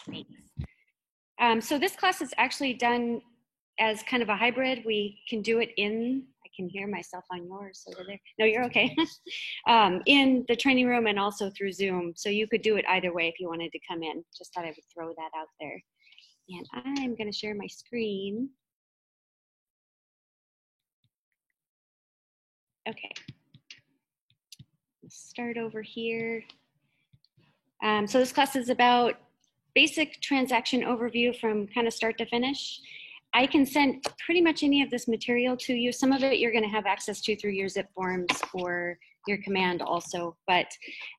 Thanks. So this class is actually done as kind of a hybrid. We can do it I can hear myself on yours over there. No, you're okay. In the training room and also through Zoom. So you could do it either way if you wanted to come in. Just thought I would throw that out there. And I'm going to share my screen. Okay. Let's start over here. So this class is about basic transaction overview from kind of start to finish. I can send pretty much any of this material to you. Some of it you're going to have access to through your zip forms or your command also, but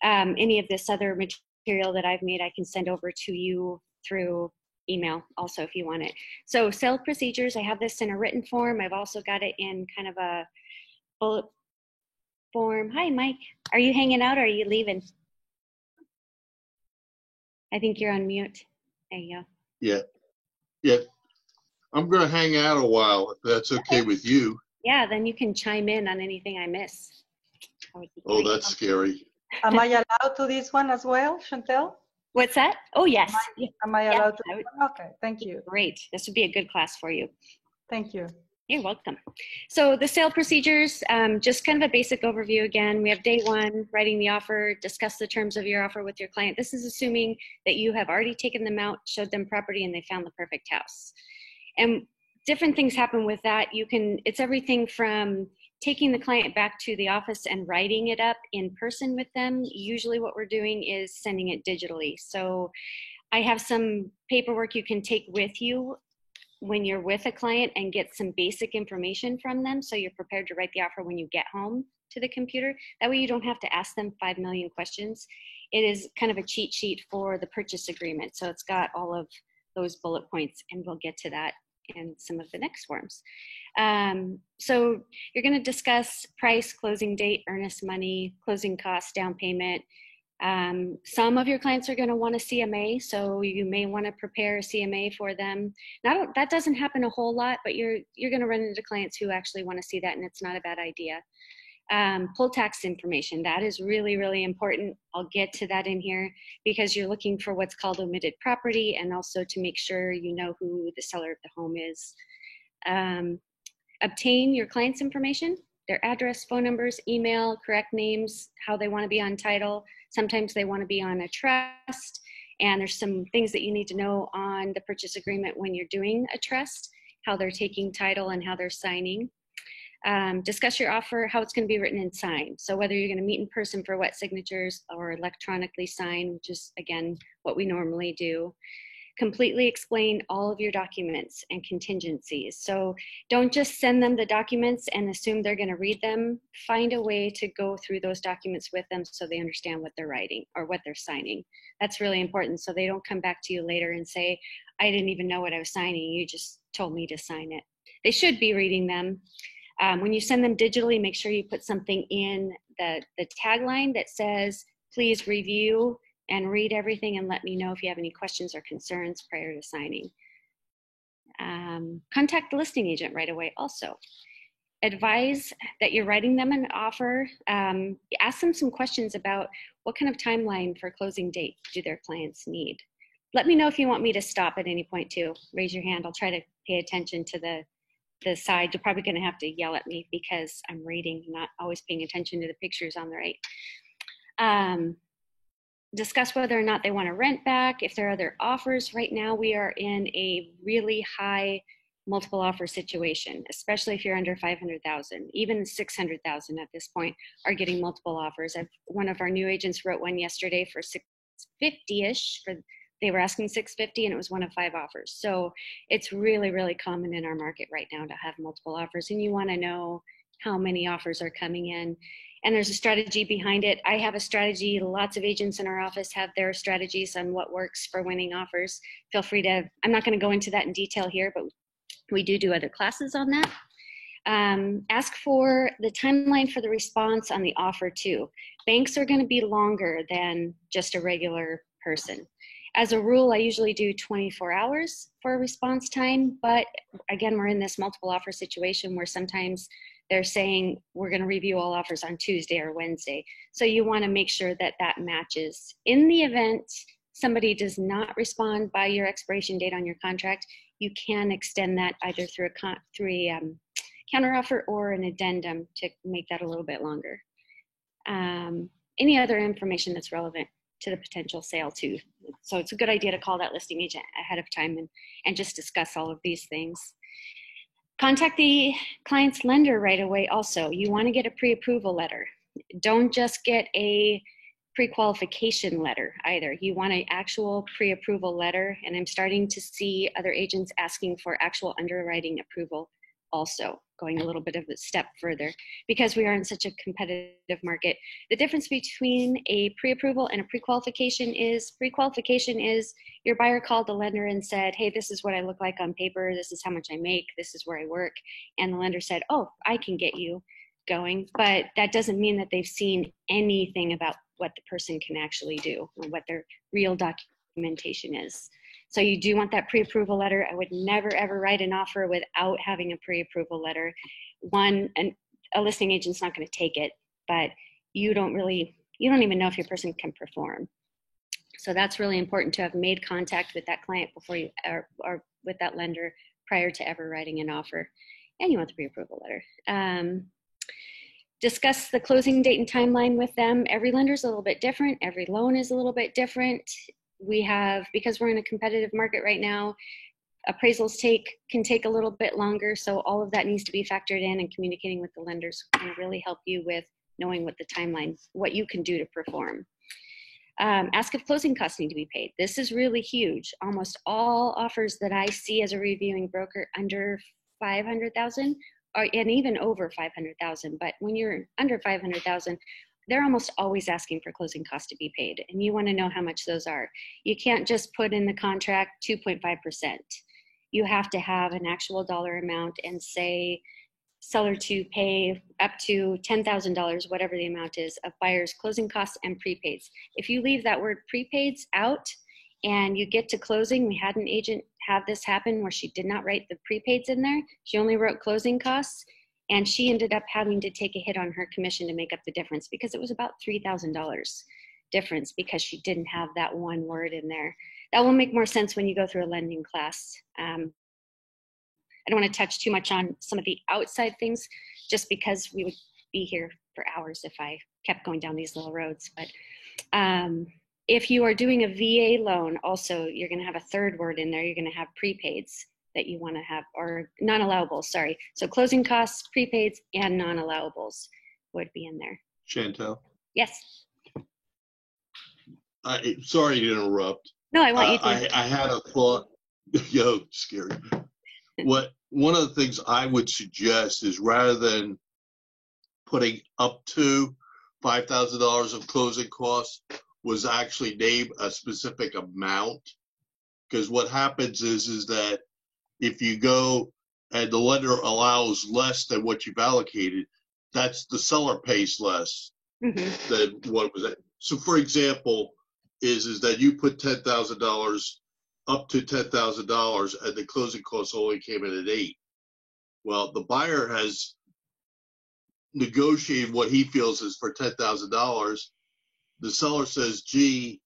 any of this other material that I've made, I can send over to you through email also if you want it. So sale procedures, I have this in a written form. I've also got it in kind of a bullet form. Hi, Mike. Are you hanging out or are you leaving? I think you're on mute. There you go. Yeah. I'm going to hang out a while if that's okay with you. Yeah, then you can chime in on anything I miss. Oh, that's scary. Am I allowed to this one as well, Chantel? What's that? Oh, yes. Am I allowed to? Okay, thank you. Great. This would be a good class for you. Thank you. You're welcome. So the sale procedures, just kind of a basic overview again. We have day one, writing the offer, discuss the terms of your offer with your client. This is assuming that you have already taken them out, showed them property, and they found the perfect house. And different things happen with that. It's everything from taking the client back to the office and writing it up in person with them. Usually what we're doing is sending it digitally. So I have some paperwork you can take with you when you're with a client and get some basic information from them so you're prepared to write the offer when you get home to the computer. That way you don't have to ask them 5 million questions. It is kind of a cheat sheet for the purchase agreement. So it's got all of those bullet points, and we'll get to that in some of the next forms. So you're going to discuss price, closing date, earnest money, closing costs, down payment. Some of your clients are going to want a CMA, so you may want to prepare a CMA for them. Now, that doesn't happen a whole lot, but you're going to run into clients who actually want to see that, and it's not a bad idea. Poll tax information, that is really, really important. I'll get to that in here because you're looking for what's called omitted property, and also to make sure you know who the seller of the home is. Obtain your client's information, their address, phone numbers, email, correct names, how they want to be on title. Sometimes they want to be on a trust, and there's some things that you need to know on the purchase agreement when you're doing a trust, how they're taking title and how they're signing. Discuss your offer, how it's going to be written and signed. So whether you're going to meet in person for wet signatures or electronically sign, which is, again, what we normally do. Completely explain all of your documents and contingencies. So don't just send them the documents and assume they're going to read them. Find a way to go through those documents with them so they understand what they're writing or what they're signing. That's really important, so they don't come back to you later and say, I didn't even know what I was signing. You just told me to sign it. They should be reading them. When you send them digitally, make sure you put something in the tagline that says, please review and read everything and let me know if you have any questions or concerns prior to signing. Contact the listing agent right away also. Advise that you're writing them an offer. Ask them some questions about what kind of timeline for closing date do their clients need. Let me know if you want me to stop at any point too. Raise your hand, I'll try to pay attention to the side. You're probably gonna have to yell at me because I'm reading, not always paying attention to the pictures on the right. Discuss whether or not they want to rent back, if there are other offers. Right now we are in a really high multiple offer situation, especially if you're under 500,000. Even 600,000 at this point are getting multiple offers. One of our new agents wrote one yesterday for 650-ish. They were asking 650 and it was one of 5 offers. So it's really, really common in our market right now to have multiple offers, and you want to know how many offers are coming in. And there's a strategy behind it. I have a strategy. Lots of agents in our office have their strategies on what works for winning offers. Feel free to, I'm not going to go into that in detail here, but we do other classes on that. Ask for the timeline for the response on the offer too. Banks are going to be longer than just a regular person. As a rule, I usually do 24 hours for a response time, but again, we're in this multiple offer situation where sometimes they're saying we're going to review all offers on Tuesday or Wednesday. So you want to make sure that that matches. In the event somebody does not respond by your expiration date on your contract, you can extend that either through a counteroffer or an addendum to make that a little bit longer. Any other information that's relevant to the potential sale too. So it's a good idea to call that listing agent ahead of time and just discuss all of these things. Contact the client's lender right away also. You want to get a pre-approval letter. Don't just get a pre-qualification letter either. You want an actual pre-approval letter, and I'm starting to see other agents asking for actual underwriting approval also, going a little bit of a step further because we are in such a competitive market. The difference between a pre-approval and a pre-qualification is your buyer called the lender and said, hey, this is what I look like on paper, this is how much I make, this is where I work, and the lender said, oh, I can get you going, but that doesn't mean that they've seen anything about what the person can actually do or what their real documentation is. So you do want that pre-approval letter. I would never ever write an offer without having a pre-approval letter. One, and a listing agent's not going to take it, but you don't even know if your person can perform. So that's really important to have made contact with that client before you, or with that lender prior to ever writing an offer. And you want the pre-approval letter. Discuss the closing date and timeline with them. Every lender is a little bit different. Every loan is a little bit different. Because we're in a competitive market right now, appraisals can take a little bit longer. So all of that needs to be factored in, and communicating with the lenders can really help you with knowing what the timeline, what you can do to perform. Ask if closing costs need to be paid. This is really huge. Almost all offers that I see as a reviewing broker under 500,000 and even over 500,000. But when you're under 500,000, they're almost always asking for closing costs to be paid. And you want to know how much those are. You can't just put in the contract 2.5%. You have to have an actual dollar amount and say seller to pay up to $10,000, whatever the amount is, of buyer's closing costs and prepaids. If you leave that word prepaids out and you get to closing, we had an agent have this happen where she did not write the prepaids in there. She only wrote closing costs, and she ended up having to take a hit on her commission to make up the difference because it was about $3,000 difference because she didn't have that one word in there. That will make more sense when you go through a lending class. I don't want to touch too much on some of the outside things just because we would be here for hours if I kept going down these little roads. But if you are doing a VA loan, also, you're going to have a third word in there. You're going to have prepaids that you want to have, or non-allowables, sorry. So closing costs, prepaids, and non-allowables would be in there. Chantel? Yes. Sorry to interrupt. No, I want you to. I had a thought. Yo, scary. One of the things I would suggest is rather than putting up to $5,000 of closing costs, was actually name a specific amount. Because what happens is that if you go and the lender allows less than what you've allocated, that's the seller pays less than what was it. So for example, is that you put $10,000 up to $10,000 and the closing costs only came in at $8,000. Well, the buyer has negotiated what he feels is for $10,000. The seller says, gee,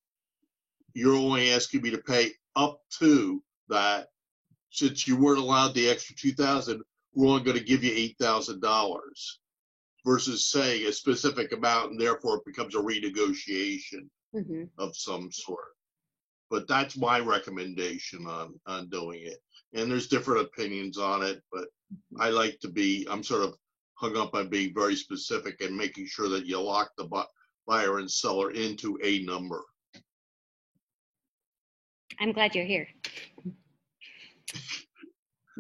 you're only asking me to pay up to that. Since you weren't allowed the extra $2,000, we're only going to give you $8,000 versus saying a specific amount, and therefore it becomes a renegotiation of some sort. But that's my recommendation on doing it. And there's different opinions on it, but I like to be, I'm sort of hung up on being very specific and making sure that you lock the buyer and seller into a number. I'm glad you're here.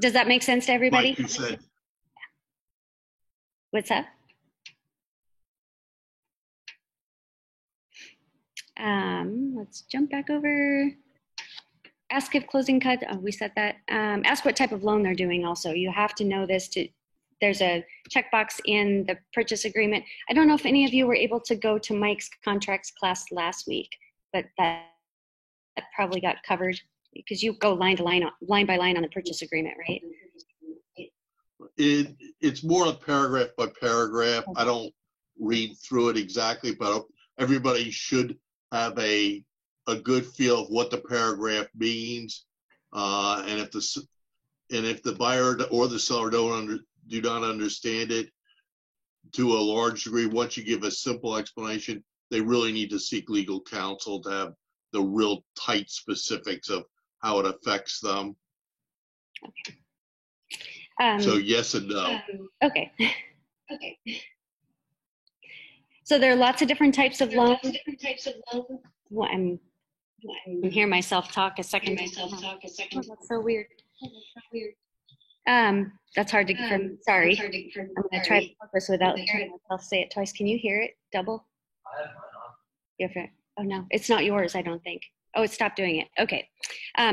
Does that make sense to everybody? Like you said. What's up? Let's jump back over. Ask if closing cut, oh, we said that. Ask what type of loan they're doing also. You have to know this. There's a checkbox in the purchase agreement. I don't know if any of you were able to go to Mike's contracts class last week, but that probably got covered because you go line by line on the purchase agreement, right? It's more a paragraph by paragraph. I don't read through it exactly, but everybody should have a a good feel of what the paragraph means, and if the buyer or the seller do not understand it to a large degree, once you give a simple explanation, they really need to seek legal counsel to have the real tight specifics of how it affects them. So yes and no. Okay. Okay. So there are lots of different types of loans. Well, I'm hearing myself talk a second. Oh, that's so weird. That's hard to. Sorry. I'm gonna try to focus without hearing myself say it twice. Can you hear it? Double. Oh no, it's not yours. I don't think. Oh, it stopped doing it. Okay.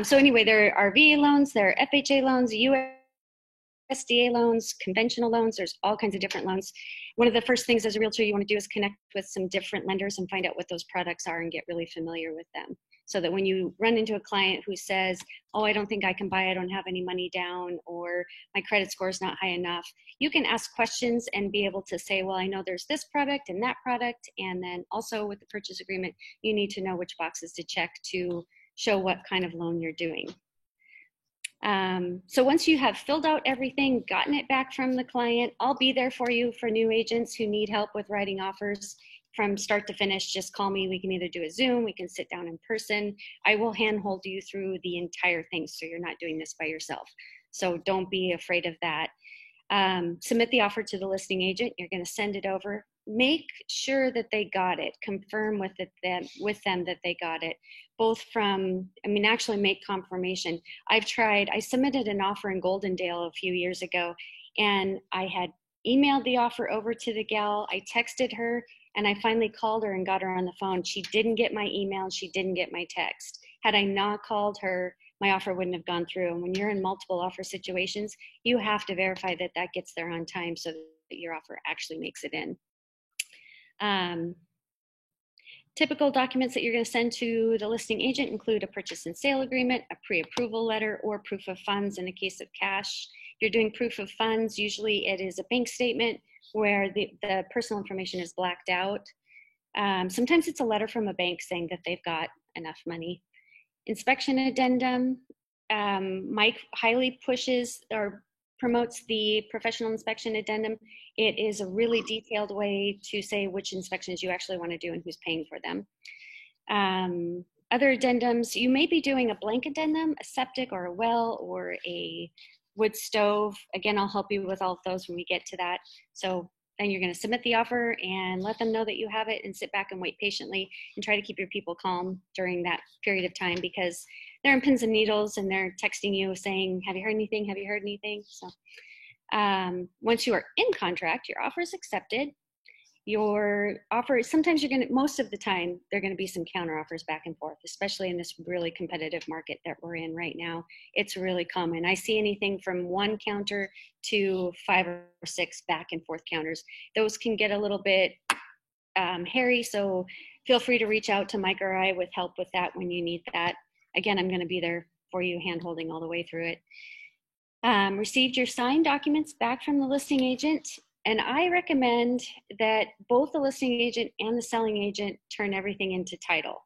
So anyway, there are VA loans, there are FHA loans, USDA loans, conventional loans. There's all kinds of different loans. One of the first things as a realtor you want to do is connect with some different lenders and find out what those products are and get really familiar with them. So that when you run into a client who says, oh, I don't think I can buy, I don't have any money down, or my credit score is not high enough, you can ask questions and be able to say, well, I know there's this product and that product. And then also with the purchase agreement, you need to know which boxes to check to show what kind of loan you're doing. So once you have filled out everything, gotten it back from the client, I'll be there for you for new agents who need help with writing offers from start to finish. Just call me. We can either do a Zoom, we can sit down in person. I will handhold you through the entire thing so you're not doing this by yourself. So don't be afraid of that. Submit the offer to the listing agent. You're going to send it over. Make sure that they got it. Confirm with them that they got it. Both from, actually make confirmation. I submitted an offer in Goldendale a few years ago, and I had emailed the offer over to the gal. I texted her, and I finally called her and got her on the phone. She didn't get my email, and she didn't get my text. Had I not called her, my offer wouldn't have gone through. And when you're in multiple offer situations, you have to verify that that gets there on time so that your offer actually makes it in. Typical documents that you're going to send to the listing agent include a purchase and sale agreement, a pre-approval letter, or proof of funds in the case of cash. If you're doing proof of funds, usually it is a bank statement where the personal information is blacked out. Sometimes it's a letter from a bank saying that they've got enough money. Inspection addendum. Mike highly pushes or promotes the professional inspection addendum. It is a really detailed way to say which inspections you actually want to do and who's paying for them. Other addendums, you may be doing a blank addendum, a septic or a well or a wood stove. Again, I'll help you with all of those when we get to that. So then you're going to submit the offer and let them know that you have it and sit back and wait patiently and try to keep your people calm during that period of time because they're in pins and needles and they're texting you saying, have you heard anything? Have you heard anything? So once you are in contract, your offer is accepted. Your offer, sometimes most of the time, there are going to be some counter offers back and forth, especially in this really competitive market that we're in right now. It's really common. I see anything from 1 counter to 5 or 6 back and forth counters. Those can get a little bit hairy, so feel free to reach out to Mike or I with help with that when you need that. Again, I'm going to be there for you, hand-holding all the way through it. Received your signed documents back from the listing agent. And I recommend that both the listing agent and the selling agent turn everything into title.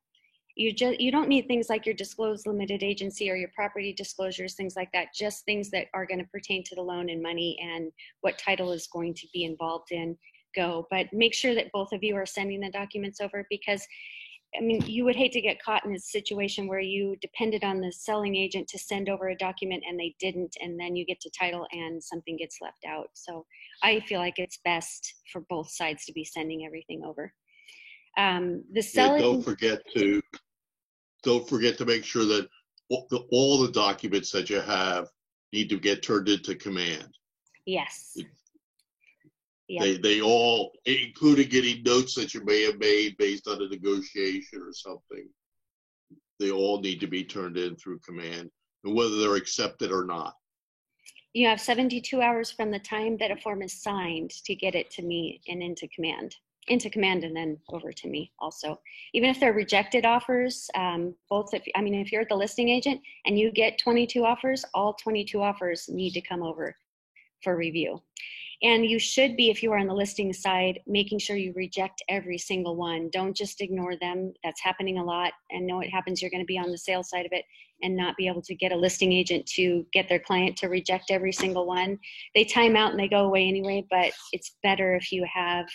You don't need things like your disclosed limited agency or your property disclosures, things like that, just things that are going to pertain to the loan and money and what title is going to be involved in go. But make sure that both of you are sending the documents over because you would hate to get caught in a situation where you depended on the selling agent to send over a document and they didn't, and then you get to title and something gets left out. So I feel like it's best for both sides to be sending everything over. The selling. Yeah, don't forget to make sure that all the documents that you have need to get turned into command. Yes. Yep. They all, including any notes that you may have made based on a negotiation or something, they all need to be turned in through command, and whether they're accepted or not. You have 72 hours from the time that a form is signed to get it to me and into command and then over to me also. Even if they're rejected offers, if you're at the listing agent and you get 22 offers, all 22 offers need to come over for review. And you should be, if you are on the listing side, making sure you reject every single one. Don't just ignore them. That's happening a lot. And know it happens. You're going to be on the sales side of it and not be able to get a listing agent to get their client to reject every single one. They time out and they go away anyway, but it's better if you have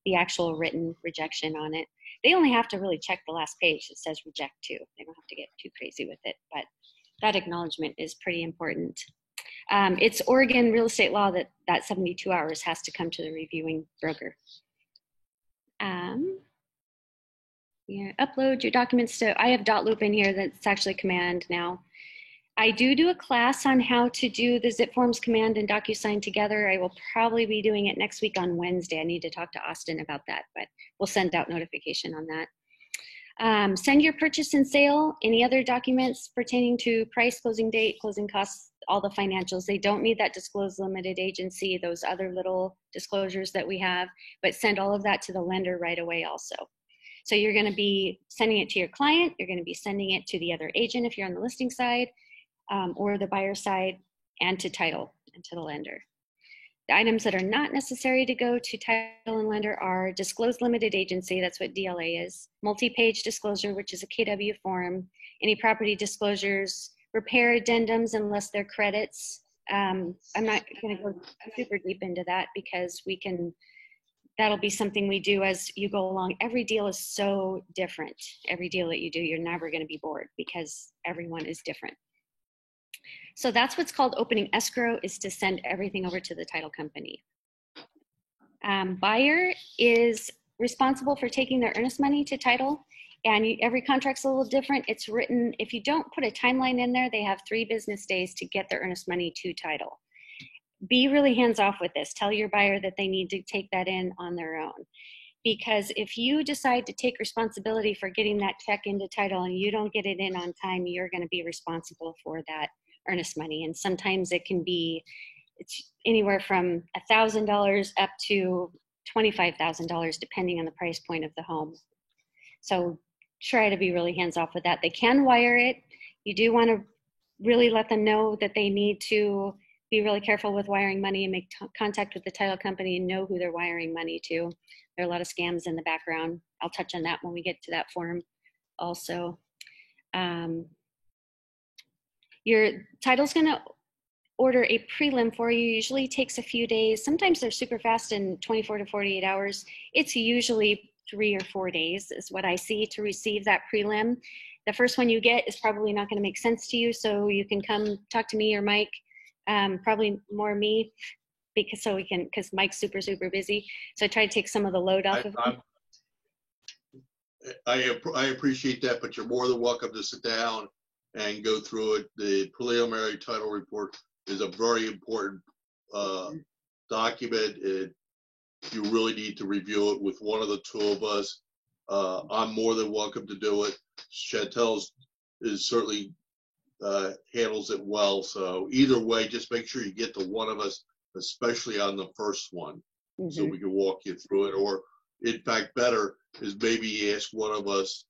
the actual written rejection on it. They only have to really check the last page that says reject too. They don't have to get too crazy with it, but that acknowledgement is pretty important. It's Oregon real estate law that 72 hours has to come to the reviewing broker. Yeah, upload your documents to, I have dot loop in here that's actually command now. I do a class on how to do the zip forms command and DocuSign together. I will probably be doing it next week on Wednesday. I need to talk to Austin about that, but we'll send out notification on that. Send your purchase and sale, any other documents pertaining to price, closing date, closing costs, all the financials. They don't need that disclosed limited agency, those other little disclosures that we have, but send all of that to the lender right away also. So you're going to be sending it to your client. You're going to be sending it to the other agent if you're on the listing side, or the buyer side, and to title and to the lender. The items that are not necessary to go to title and lender are disclosed limited agency, that's what DLA is, multi-page disclosure, which is a KW form, any property disclosures, repair addendums unless they're credits. I'm not going to go super deep into that because that'll be something we do as you go along. Every deal is so different. Every deal that you do, you're never going to be bored because everyone is different. So that's what's called opening escrow, is to send everything over to the title company. Buyer is responsible for taking their earnest money to title, and every contract's a little different. It's written, if you don't put a timeline in there, they have 3 business days to get their earnest money to title. Be really hands-off with this. Tell your buyer that they need to take that in on their own. Because if you decide to take responsibility for getting that check into title and you don't get it in on time, you're going to be responsible for that earnest money. And sometimes it can be, it's anywhere from $1,000 up to $25,000 depending on the price point of the home. So try to be really hands-off with that. They can wire it. You do want to really let them know that they need to be really careful with wiring money and make contact with the title company and know who they're wiring money to. There are a lot of scams in the background. I'll touch on that when we get to that form also. Your title's going to order a prelim for you. Usually takes a few days. Sometimes they're super fast in 24 to 48 hours. It's usually 3 or 4 days is what I see to receive that prelim. The first one you get is probably not going to make sense to you, so you can come talk to me or Mike, probably more me, because Mike's super busy. So I try to take some of the load off of him. I appreciate that, but you're more than welcome to sit down and go through it. The preliminary title report is a very important document. You really need to review it with one of the 2 of us. I'm more than welcome to do it. Chantel is certainly handles it well. So either way, just make sure you get to one of us, especially on the first one, so we can walk you through it. Or in fact, better is maybe ask one of us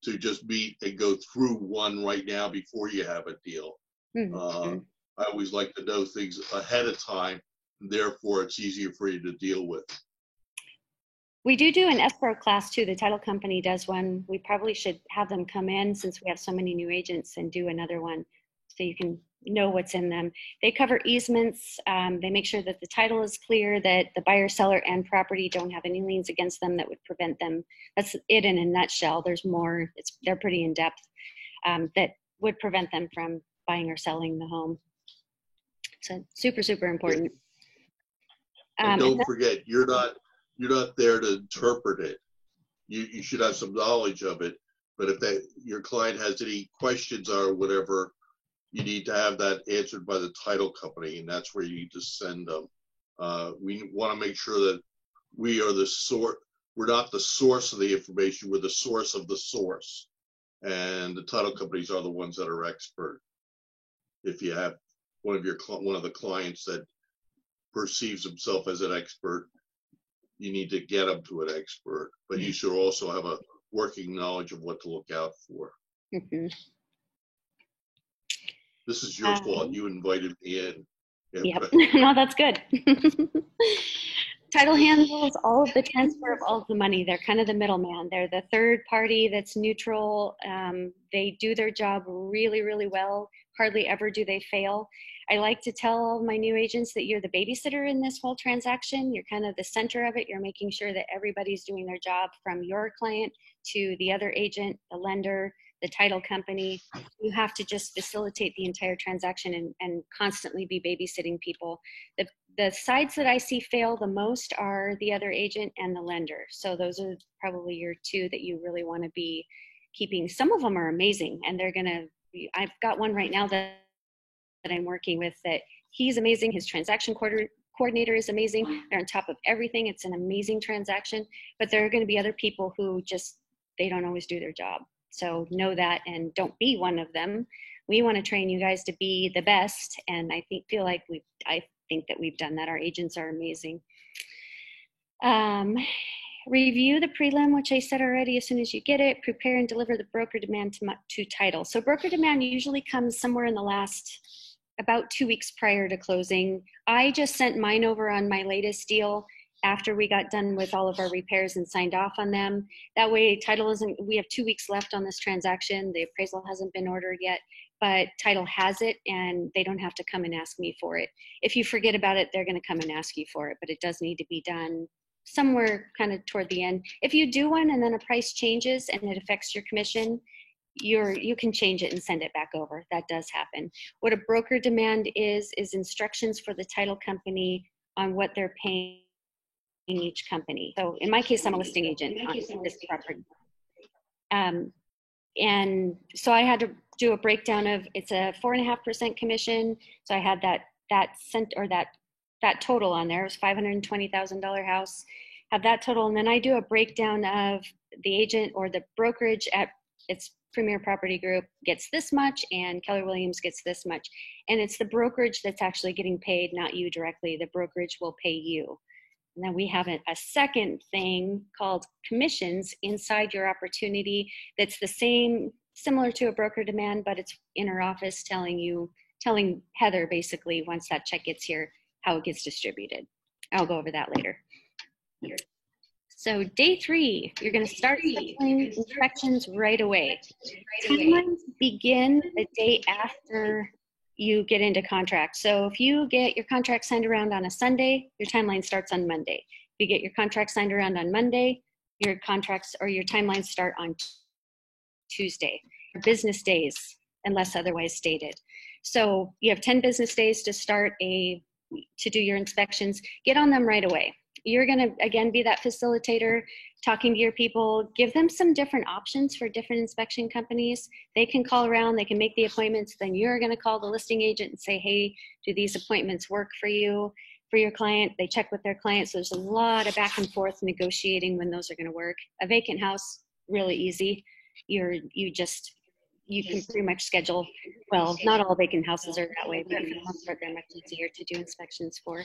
to just meet and go through one right now before you have a deal. I always like to know things ahead of time, and therefore it's easier for you to deal with. We do an escrow class too. The title company does one. We probably should have them come in since we have so many new agents and do another one so you can know what's in them. They cover easements. They make sure that the title is clear, that the buyer, seller, and property don't have any liens against them that would prevent them. That's it in a nutshell. There's more. They're pretty in depth, that would prevent them from buying or selling the home. So super important. And don't forget, you're not there to interpret it. You should have some knowledge of it. But if your client has any questions or whatever, you need to have that answered by the title company, and that's where you need to send them. We want to make sure that we are the source. We're not the source of the information. We're the source of the source, and the title companies are the ones that are expert. If you have one of the clients that perceives himself as an expert, you need to get them to an expert. But you should also have a working knowledge of what to look out for. This is your fault. You invited me in. Yep. No, that's good. Title handles all of the transfer of all of the money. They're kind of the middleman. They're the third party that's neutral. They do their job really, really well. Hardly ever do they fail. I like to tell all my new agents that you're the babysitter in this whole transaction. You're kind of the center of it. You're making sure that everybody's doing their job, from your client to the other agent, the lender, the title company. You have to just facilitate the entire transaction and constantly be babysitting people. The sides that I see fail the most are the other agent and the lender. So those are probably your two that you really want to be keeping. Some of them are amazing, and I've got one right now that I'm working with that he's amazing. His transaction coordinator is amazing. They're on top of everything. It's an amazing transaction, but there are going to be other people who they don't always do their job. So know that and don't be one of them. We want to train you guys to be the best, and I think that we've done that. Our agents are amazing. Review the prelim, which I said already. As soon as you get it, prepare and deliver the broker demand to title. So broker demand usually comes somewhere in the last about 2 weeks prior to closing. I just sent mine over on my latest deal after we got done with all of our repairs and signed off on them. That way title we have 2 weeks left on this transaction. The appraisal hasn't been ordered yet, but title has it and they don't have to come and ask me for it. If you forget about it, they're going to come and ask you for it, but it does need to be done somewhere kind of toward the end. If you do one and then a price changes and it affects your commission, you can change it and send it back over. That does happen. What a broker demand is instructions for the title company on what they're paying each company. So in my case, I'm a listing agent on this property. And so I had to do a breakdown of, it's a 4.5% commission. So I had that total on there. It was $520,000 house. Have that total, and then I do a breakdown of the agent or the brokerage at its Premier Property Group gets this much, and Keller Williams gets this much. And it's the brokerage that's actually getting paid, not you directly. The brokerage will pay you. And then we have a second thing called commissions inside your opportunity that's the same, similar to a broker demand, but it's in our office telling Heather basically once that check gets here how it gets distributed. I'll go over that later. So day 3, you're going to start scheduling inspections right away. Timelines begin the day after you get into contract. So if you get your contract signed around on a Sunday, your timeline starts on Monday. If you get your contract signed around on Monday, your contracts or your timelines start on Tuesday. Business days, unless otherwise stated. So you have 10 business days to do your inspections. Get on them right away. You're going to, again, be that facilitator, talking to your people, give them some different options for different inspection companies. They can call around, they can make the appointments. Then you're going to call the listing agent and say, hey, do these appointments work for you, for your client? They check with their clients. So there's a lot of back and forth negotiating when those are going to work. A vacant house, really easy. You can pretty much schedule, well, not all vacant houses are that way, but for the most part, they're much easier to do inspections for.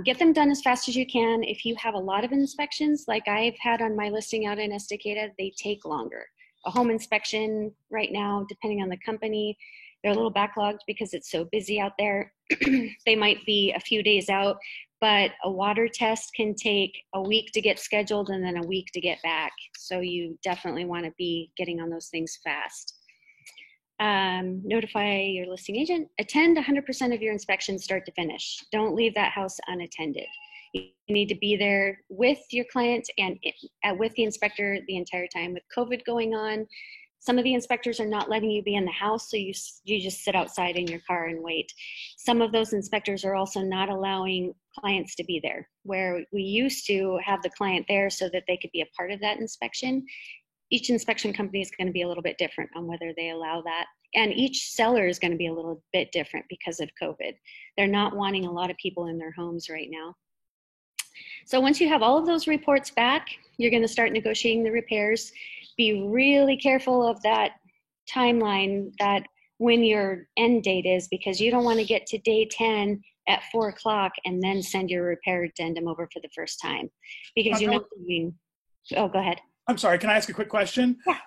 Get them done as fast as you can. If you have a lot of inspections, like I've had on my listing out in Estacada, they take longer. A home inspection right now, depending on the company, they're a little backlogged because it's so busy out there. They might be a few days out, but a water test can take a week to get scheduled and then a week to get back. So you definitely want to be getting on those things fast. Notify your listing agent. Attend 100% of your inspections start to finish. Don't leave that house unattended. You need to be there with your client and with the inspector the entire time. With COVID going on, some of the inspectors are not letting you be in the house, so you just sit outside in your car and wait. Some of those inspectors are also not allowing clients to be there, where we used to have the client there so that they could be a part of that inspection. Each inspection company is going to be a little bit different on whether they allow that. And each seller is going to be a little bit different because of COVID. They're not wanting a lot of people in their homes right now. So once you have all of those reports back, you're going to start negotiating the repairs. Be really careful of that timeline, that when your end date is, because you don't want to get to day 10 at 4 o'clock and then send your repair addendum over for the first time. Because you're not doing, oh, go ahead. I'm sorry, can I ask a quick question? Yeah.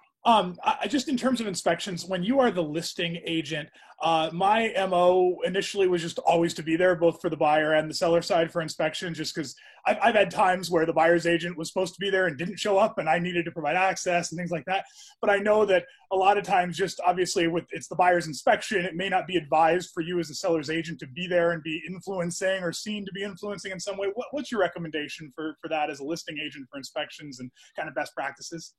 Just in terms of inspections, when you are the listing agent, my MO initially was just always to be there, both for the buyer and the seller side for inspection, just because I've had times where the buyer's agent was supposed to be there and didn't show up, and I needed to provide access and things like that. But I know that a lot of times, just obviously it's the buyer's inspection, it may not be advised for you as the seller's agent to be there and be influencing or seen to be influencing in some way. What's your recommendation for that as a listing agent for inspections and kind of best practices?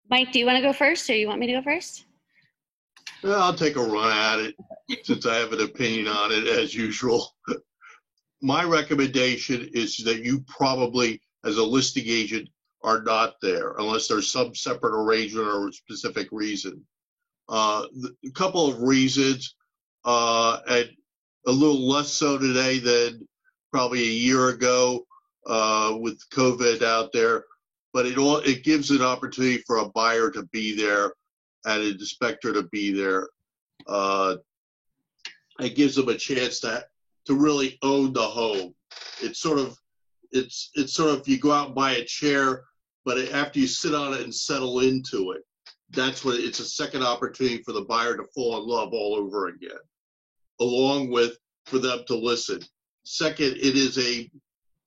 Mike, do you want to go first, or you want me to go first? Well, I'll take a run at it since I have an opinion on it as usual. My recommendation is that you probably, as a listing agent, are not there unless there's some separate arrangement or a specific reason. A couple of reasons, and a little less so today than probably a year ago with COVID out there. But it gives an opportunity for a buyer to be there and an inspector to be there. It gives them a chance to really own the home. It's sort of you go out and buy a chair, but after you sit on it and settle into it, that's when it's a second opportunity for the buyer to fall in love all over again, along with for them to listen. Second, it is a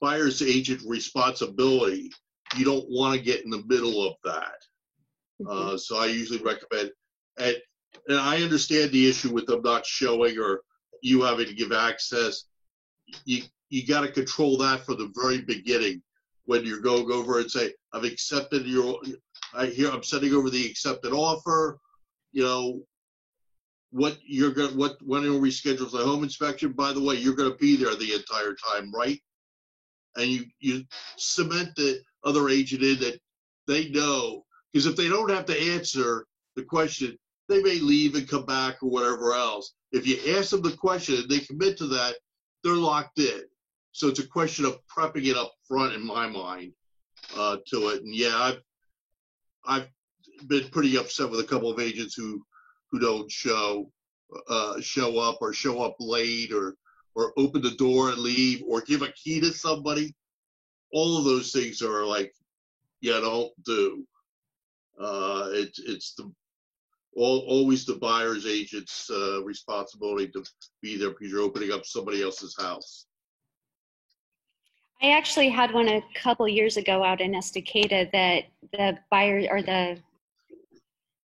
buyer's agent responsibility. You don't want to get in the middle of that. So I usually recommend, and I understand the issue with them not showing or you having to give access. You got to control that from the very beginning when you're going over and say, I've accepted I'm sending over the accepted offer. You know, when are we scheduled for the home inspection? By the way, you're going to be there the entire time, right? And you cement the other agent in that they know, because if they don't have to answer the question, they may leave and come back or whatever else. If you ask them the question and they commit to that, they're locked in. So it's a question of prepping it up front in my mind to it. And yeah, I've been pretty upset with a couple of agents who don't show up or show up late or open the door and leave or give a key to somebody. All of those things are like, yeah, don't do. It's always the buyer's agent's responsibility to be there because you're opening up somebody else's house. I actually had one a couple years ago out in Estacada that the buyer or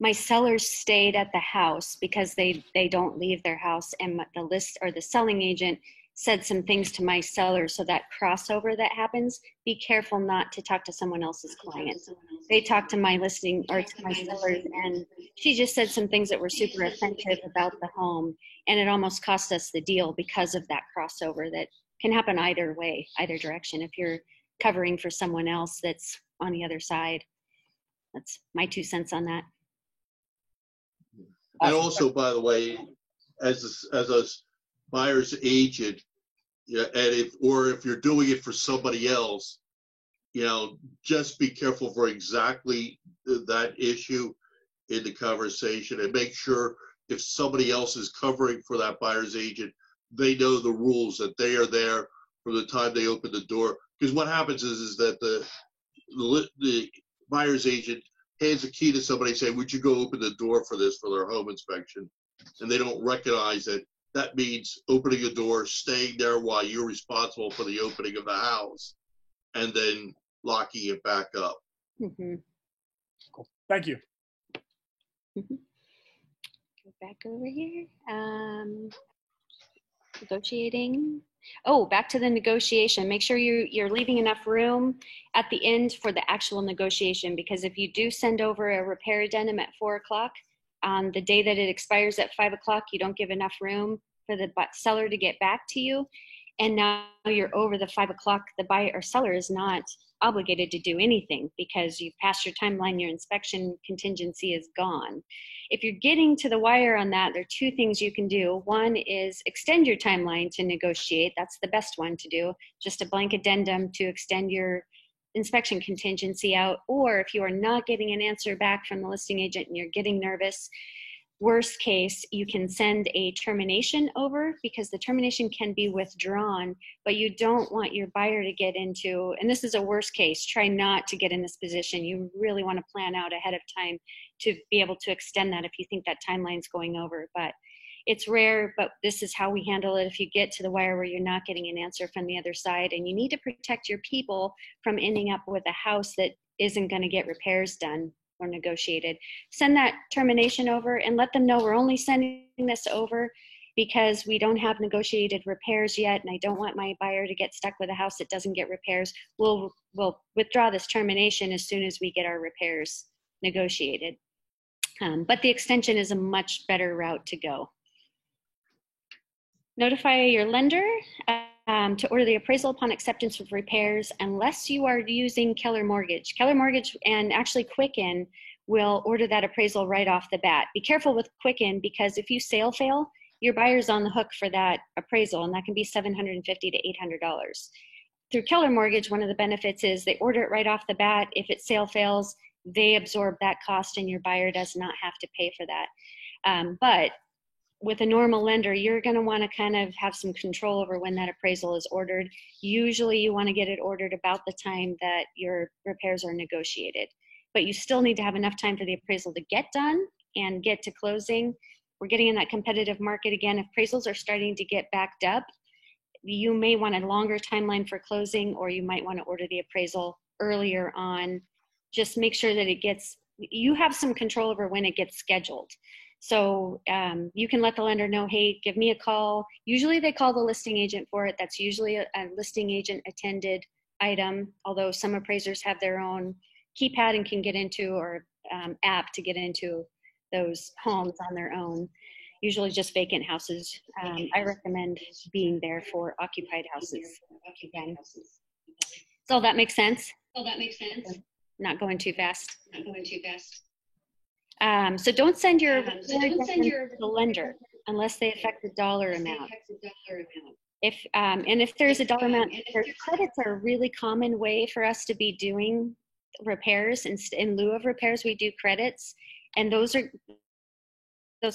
my sellers stayed at the house because they don't leave their house, and the selling agent said some things to my seller. So that crossover that happens, be careful not to talk to someone else's client. They talked to my listing or to my sellers, and she just said some things that were super offensive about the home, and it almost cost us the deal because of that crossover that can happen either way, either direction. If you're covering for someone else that's on the other side. That's my 2 cents on that. And also, by the way, as a buyer's agent, and if you're doing it for somebody else, just be careful for exactly that issue in the conversation, and make sure if somebody else is covering for that buyer's agent, they know the rules, that they are there from the time they open the door. Because what happens is that the buyer's agent hands a key to somebody and say, would you go open the door for their home inspection? And they don't recognize that that means opening a door, staying there while you're responsible for the opening of the house, and then locking it back up. Mm-hmm. Cool. Thank you. Mm-hmm. Go back over here. Negotiating. Oh, back to the negotiation. Make sure you're leaving enough room at the end for the actual negotiation, because if you do send over a repair addendum at 4 o'clock, on the day that it expires at 5 o'clock, you don't give enough room for the seller to get back to you. And now you're over the 5 o'clock, the buyer or seller is not obligated to do anything because you've passed your timeline, your inspection contingency is gone. If you're getting to the wire on that, there are 2 things you can do. One is extend your timeline to negotiate. That's the best one to do. Just a blank addendum to extend your inspection contingency out. Or if you are not getting an answer back from the listing agent and you're getting nervous, Worst case, you can send a termination over, because the termination can be withdrawn, but you don't want your buyer to get into, and this is a worst case, try not to get in this position. You really want to plan out ahead of time to be able to extend that if you think that timeline's going over. But it's rare, but this is how we handle it. If you get to the wire where you're not getting an answer from the other side, and you need to protect your people from ending up with a house that isn't going to get repairs done or negotiated, send that termination over and let them know we're only sending this over because we don't have negotiated repairs yet, and I don't want my buyer to get stuck with a house that doesn't get repairs. We'll withdraw this termination as soon as we get our repairs negotiated. But the extension is a much better route to go. Notify your lender to order the appraisal upon acceptance of repairs, unless you are using Keller Mortgage. Keller Mortgage and actually Quicken will order that appraisal right off the bat. Be careful with Quicken, because if you sale fail, your buyer's on the hook for that appraisal, and that can be $750 to $800. Through Keller Mortgage, one of the benefits is they order it right off the bat. If it sale fails, they absorb that cost and your buyer does not have to pay for that. But with a normal lender, you're going to want to kind of have some control over when that appraisal is ordered. Usually you want to get it ordered about the time that your repairs are negotiated, but you still need to have enough time for the appraisal to get done and get to closing. We're getting in that competitive market again. If appraisals are starting to get backed up, you may want a longer timeline for closing, or you might want to order the appraisal earlier on. Just make sure that you have some control over when it gets scheduled. So you can let the lender know, hey, give me a call. Usually they call the listing agent for it. That's usually a listing agent attended item, although some appraisers have their own keypad and can get into, or app to get into those homes on their own. Usually just vacant houses. I recommend being there for occupied houses. So that makes sense? Not going too fast. So don't send your to the lender unless they affect the dollar amount. If there's a dollar amount, credits are a really common way for us to be doing repairs. In lieu of repairs, we do credits, and those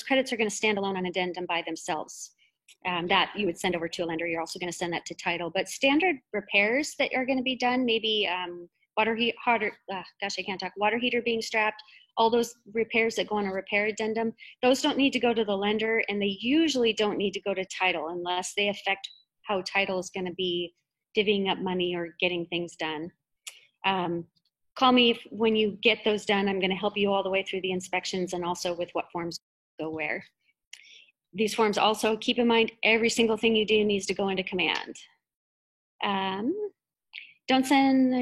credits are going to stand alone on addendum by themselves. That you would send over to a lender. You're also going to send that to title. But standard repairs that are going to be done, maybe water heater being strapped, all those repairs that go on a repair addendum, those don't need to go to the lender, and they usually don't need to go to title unless they affect how title is going to be divvying up money or getting things done. Call me when you get those done. I'm going to help you all the way through the inspections and also with what forms go where. These forms also, keep in mind, every single thing you do needs to go into command. Don't send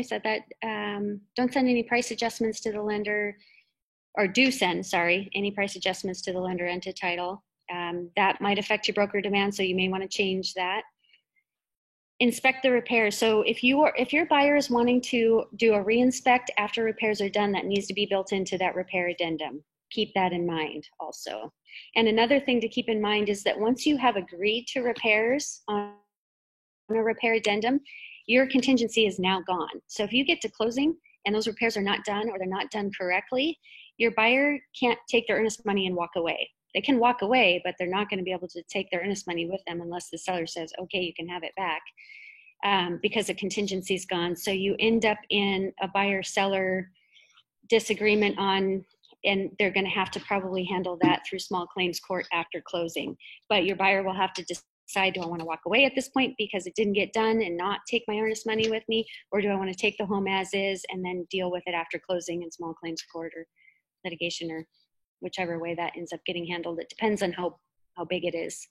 any price adjustments to the lender, or do send, sorry, any price adjustments to the lender and to title. That might affect your broker demand, so you may want to change that. Inspect the repairs. So if your buyer is wanting to do a re-inspect after repairs are done, that needs to be built into that repair addendum. Keep that in mind also. And another thing to keep in mind is that once you have agreed to repairs on a repair addendum, your contingency is now gone. So if you get to closing and those repairs are not done, or they're not done correctly, your buyer can't take their earnest money and walk away. They can walk away, but they're not going to be able to take their earnest money with them unless the seller says, okay, you can have it back, because the contingency is gone. So you end up in a buyer-seller disagreement and they're going to have to probably handle that through small claims court after closing. But your buyer will have to decide, do I want to walk away at this point because it didn't get done and not take my earnest money with me, or do I want to take the home as is and then deal with it after closing in small claims court or litigation, or whichever way that ends up getting handled. It depends on how big it is.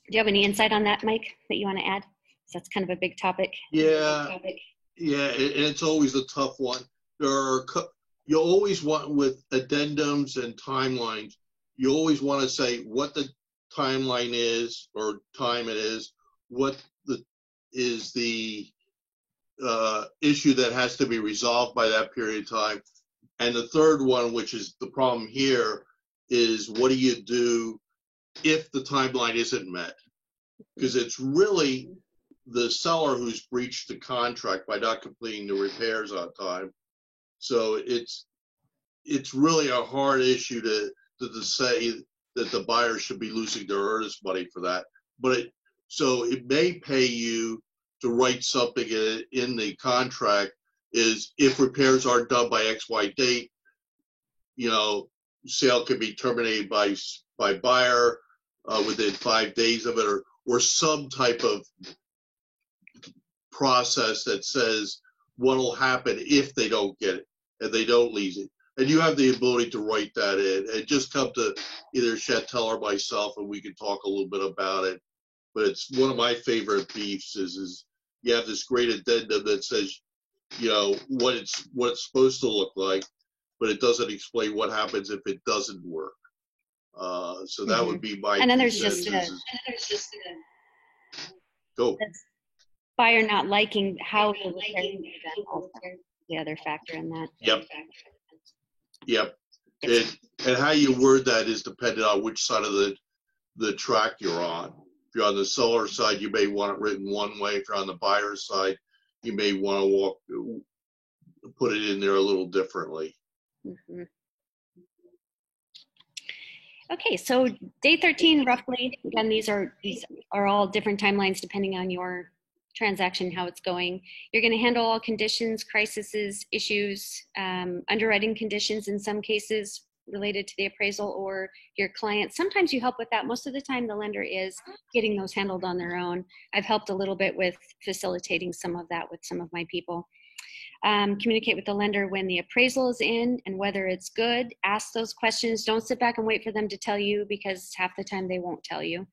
Do you have any insight on that, Mike, that you want to add? So that's kind of a big topic. Yeah, it's always a tough one. You always want, with addendums and timelines, you always want to say what the timeline is, or time it is, what is the issue that has to be resolved by that period of time. And the third one, which is the problem here, is what do you do if the timeline isn't met? Because it's really the seller who's breached the contract by not completing the repairs on time. So it's really a hard issue to say that the buyer should be losing their earnest money for that. But so it may pay you to write something in the contract is if repairs aren't done by XY date, sale can be terminated by buyer within 5 days of it, or some type of process that says what will happen if they don't get it and they don't lease it. And you have the ability to write that in and just come to either Chantel or myself and we can talk a little bit about it. But it's one of my favorite beefs is you have this great addendum that says, what it's supposed to look like, but it doesn't explain what happens if it doesn't work. So that would be my. And then there's just go. Buyer not liking how the repair the other factor in that. Yep. And how you word that is dependent on which side of the track you're on. If you're on the seller side, you may want it written one way. If you're on the buyer's side, you may want to put it in there a little differently. Mm-hmm. Okay, so day 13, roughly, again, these are all different timelines depending on your transaction, how it's going. You're going to handle all conditions, crises, issues, underwriting conditions in some cases related to the appraisal or your client. Sometimes you help with that. Most of the time the lender is getting those handled on their own. I've helped a little bit with facilitating some of that with some of my people. Communicate with the lender when the appraisal is in and whether it's good. Ask those questions. Don't sit back and wait for them to tell you because half the time they won't tell you.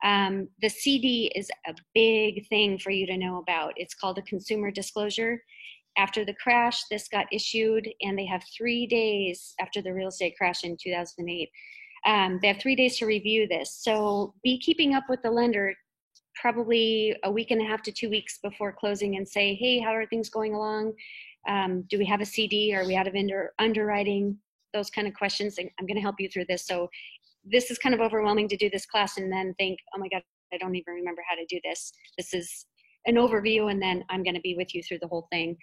The CD is a big thing for you to know about. It's called a consumer disclosure. After the crash, this got issued and they have 3 days after the real estate crash in 2008. They have 3 days to review this. So be keeping up with the lender probably a week and a half to 2 weeks before closing and say, hey, how are things going along? Do we have a CD? Are we out of underwriting? Those kind of questions. I'm going to help you through this. So this is kind of overwhelming to do this class and then think, oh my God, I don't even remember how to do this. This is an overview and then I'm going to be with you through the whole thing.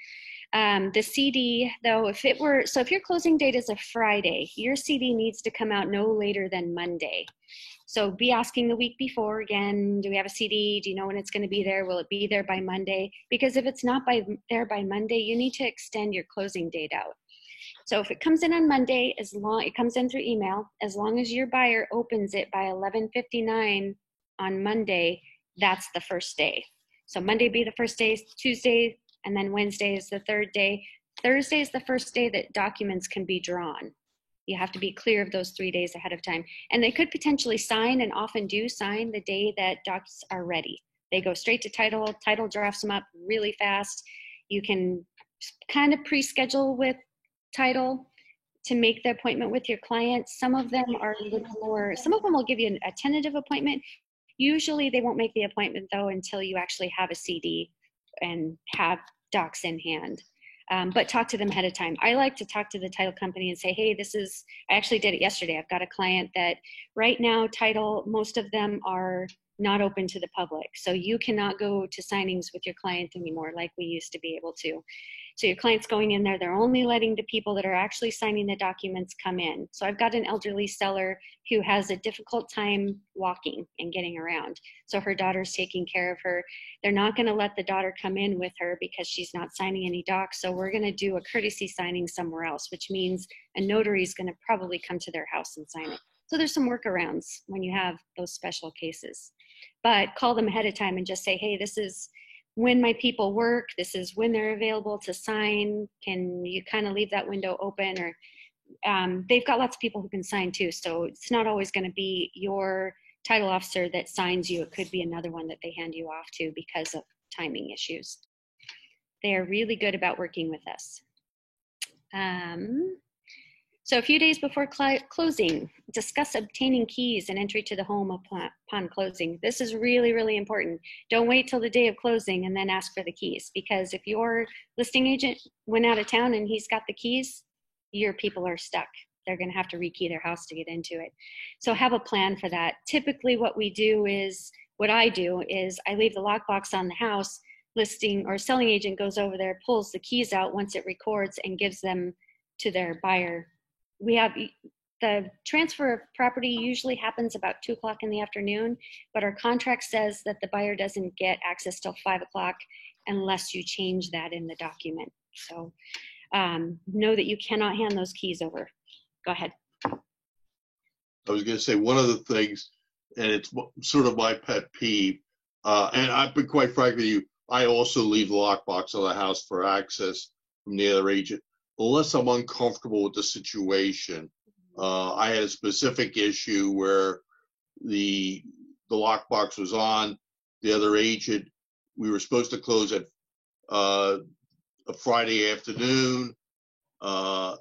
The CD though, if your closing date is a Friday, your CD needs to come out no later than Monday. So be asking the week before again, do we have a CD? Do you know when it's going to be there? Will it be there by Monday? Because if it's not there by Monday, you need to extend your closing date out. So if it comes in on Monday, it comes in through email, as long as your buyer opens it by 11:59 on Monday, that's the first day. So Monday be the first day, Tuesday, and then Wednesday is the third day. Thursday is the first day that documents can be drawn. You have to be clear of those 3 days ahead of time. And they could potentially sign and often do sign the day that docs are ready. They go straight to title. Title drafts them up really fast. You can kind of pre-schedule with title to make the appointment with your client. Some of them are a little more, some of them will give you a tentative appointment. Usually they won't make the appointment though until you actually have a CD and have docs in hand. But talk to them ahead of time. I like to talk to the title company and say, hey, I actually did it yesterday. I've got a client that right now title, most of them are not open to the public. So you cannot go to signings with your client anymore like we used to be able to. So your client's going in there, they're only letting the people that are actually signing the documents come in. So I've got an elderly seller who has a difficult time walking and getting around. So her daughter's taking care of her. They're not gonna let the daughter come in with her because she's not signing any docs. So we're gonna do a courtesy signing somewhere else, which means a notary is gonna probably come to their house and sign it. So there's some workarounds when you have those special cases. But call them ahead of time and just say, hey, this is when my people work, this is when they're available to sign. Can you kind of leave that window open? Or they've got lots of people who can sign too. So it's not always going to be your title officer that signs you. It could be another one that they hand you off to because of timing issues. They are really good about working with us. So a few days before closing, discuss obtaining keys and entry to the home upon closing. This is really, really important. Don't wait till the day of closing and then ask for the keys, because if your listing agent went out of town and he's got the keys, your people are stuck. They're gonna have to rekey their house to get into it. So have a plan for that. Typically what I do is I leave the lockbox on the house, listing or selling agent goes over there, pulls the keys out once it records and gives them to their buyer. the transfer of property usually happens about 2 o'clock in the afternoon, but our contract says that the buyer doesn't get access till 5 o'clock unless you change that in the document. So know that you cannot hand those keys over. Go ahead. I was going to say one of the things, and it's sort of my pet peeve, and I've been quite frank with you, I also leave the lockbox of the house for access from the other agent, unless I'm uncomfortable with the situation. I had a specific issue where the lockbox was on, the other agent, we were supposed to close at a Friday afternoon. I'd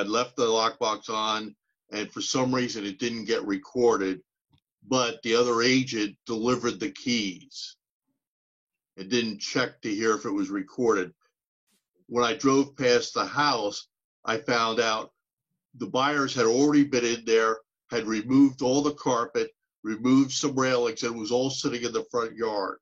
left the lockbox on, and for some reason it didn't get recorded, but the other agent delivered the keys. It didn't check to hear if it was recorded. When I drove past the house, I found out the buyers had already been in there, had removed all the carpet, removed some railings, and it was all sitting in the front yard.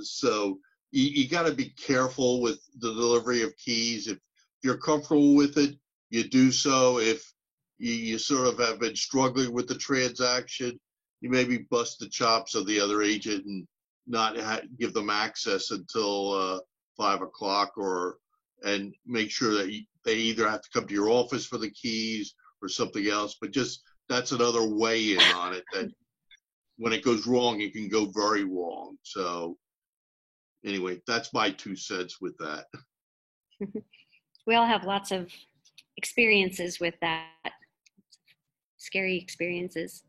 So you got to be careful with the delivery of keys. If you're comfortable with it, you do so. If you sort of have been struggling with the transaction, you maybe bust the chops of the other agent and not give them access until 5 o'clock, and make sure that they either have to come to your office for the keys or something else. But just that's another way in on it, that when it goes wrong, it can go very wrong. So anyway, that's my 2 cents with that. We all have lots of experiences with that, scary experiences.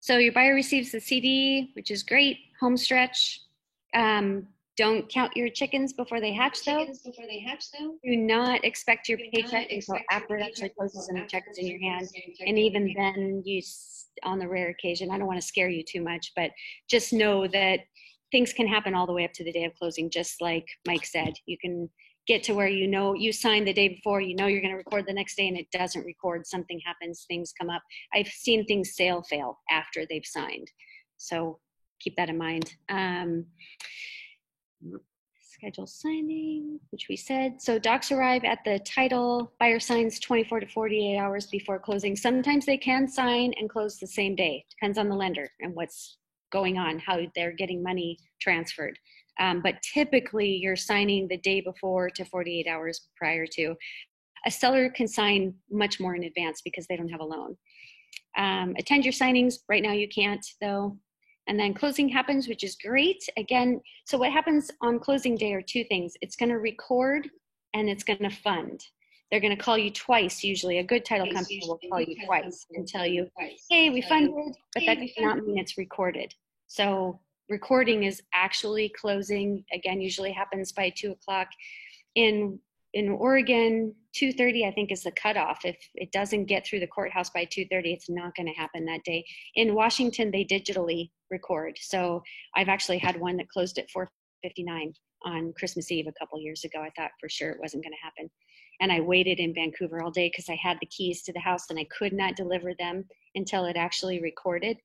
So your buyer receives the CD, which is great, home stretch. Don't count your chickens before they hatch, though. Do not expect your paycheck until after it actually closes and the check is in your hand. And even then, on the rare occasion, I don't want to scare you too much, but just know that things can happen all the way up to the day of closing, just like Mike said. You can get to where you signed the day before, you're going to record the next day, and it doesn't record. Something happens, things come up. I've seen things fail after they've signed. So keep that in mind. Schedule signing, which we said. So docs arrive at the title. Buyer signs 24 to 48 hours before closing. Sometimes they can sign and close the same day. Depends on the lender and what's going on, how they're getting money transferred. But typically you're signing the day before to 48 hours prior to. A seller can sign much more in advance because they don't have a loan. Attend your signings. Right now you can't, though. And then closing happens, which is great. Again, so what happens on closing day are 2 things. It's going to record and it's going to fund. They're going to call you twice. Usually a good title company will call you twice and tell you, hey, we funded, but that does not mean it's recorded. So recording is actually closing. Again, usually happens by 2 o'clock. In Oregon, 2:30 I think is the cutoff. If it doesn't get through the courthouse by 2:30, it's not going to happen that day. In Washington, they digitally record. So I've actually had one that closed at 4:59 on Christmas Eve a couple years ago. I thought for sure it wasn't going to happen. And I waited in Vancouver all day because I had the keys to the house and I could not deliver them until it actually recorded.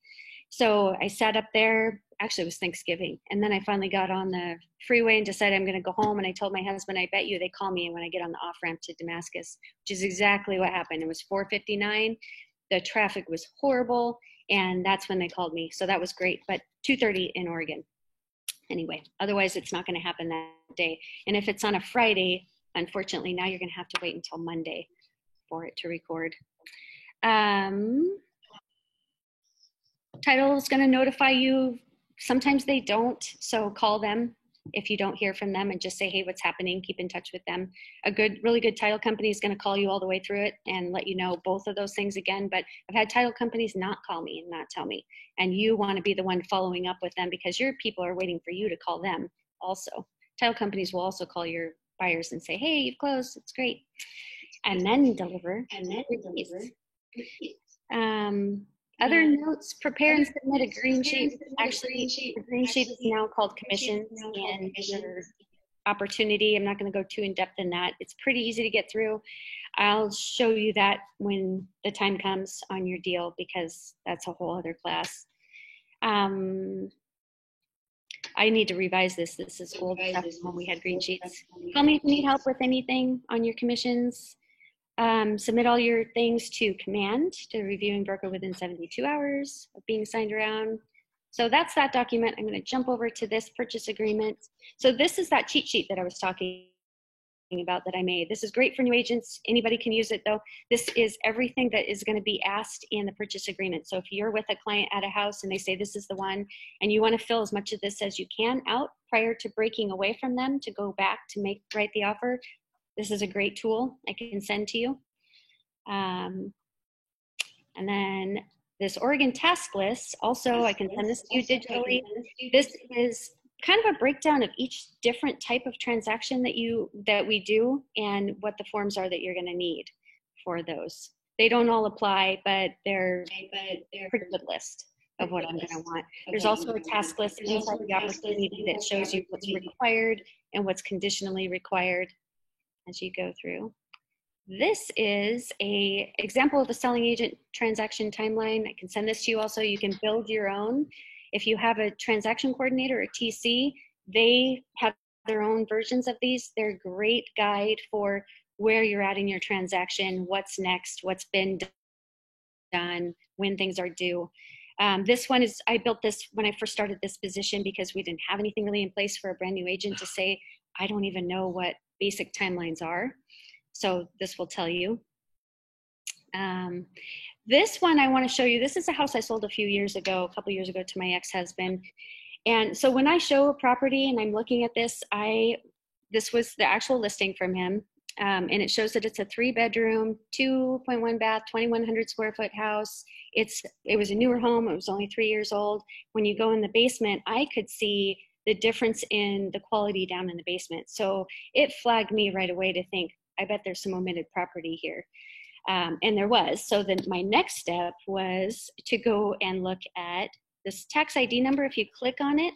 So I sat up there, actually it was Thanksgiving, and then I finally got on the freeway and decided I'm going to go home, and I told my husband, I bet you they call me when I get on the off-ramp to Damascus, which is exactly what happened. It was 4:59, the traffic was horrible, and that's when they called me. So that was great, but 2:30 in Oregon. Anyway, otherwise it's not going to happen that day. And if it's on a Friday, unfortunately, now you're going to have to wait until Monday for it to record. Title is going to notify you. Sometimes they don't, so call them if you don't hear from them and just say, hey, what's happening? Keep in touch with them. A really good title company is going to call you all the way through it and let you know both of those things again. But I've had title companies not call me and not tell me. And you want to be the one following up with them because your people are waiting for you to call them also. Title companies will also call your buyers and say, hey, you've closed, it's great. And then deliver. Other notes, prepare and submit a green sheet. Actually, the green sheet is now called commissions and your opportunity. I'm not going to go too in depth in that. It's pretty easy to get through. I'll show you that when the time comes on your deal because that's a whole other class. I need to revise this. This is old stuff when we had green sheets. Call me if you need help with anything on your commissions. Submit all your things to command to the reviewing broker within 72 hours of being signed around. So that's that document. I'm going to jump over to this purchase agreement. So this is that cheat sheet that I was talking about that I made. This is great for new agents. Anybody can use it though. This is everything that is going to be asked in the purchase agreement. So if you're with a client at a house and they say this is the one, and you want to fill as much of this as you can out prior to breaking away from them to go back to write the offer, this is a great tool I can send to you. And then this Oregon task list, also I can send this to you digitally. This is kind of a breakdown of each different type of transaction that we do and what the forms are that you're going to need for those. They don't all apply, but they're a pretty good list of what I'm going to want. There's also a task list inside the opportunity that shows you what's required and what's conditionally required as you go through. This is an example of a selling agent transaction timeline. I can send this to you also. You can build your own. If you have a transaction coordinator or TC, they have their own versions of these. They're a great guide for where you're at in your transaction, what's next, what's been done, when things are due. This one is, I built this when I first started this position because we didn't have anything really in place for a brand new agent to say, I don't even know what basic timelines are. So this will tell you. This one I want to show you, this is a house I sold a couple years ago to my ex-husband. And so when I show a property and I'm looking at this, this was the actual listing from him. And it shows that it's a 3-bedroom, 2.1 bath, 2,100 square foot house. It was a newer home. It was only 3 years old. When you go in the basement, I could see the difference in the quality down in the basement. So it flagged me right away to think, I bet there's some omitted property here. And there was. So then my next step was to go and look at this tax ID number. If you click on it,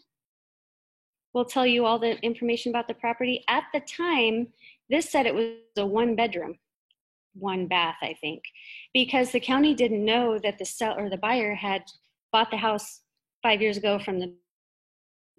will tell you all the information about the property. At the time, this said it was a 1-bedroom, 1 bath, I think, because the county didn't know that the buyer had bought the house 5 years ago from the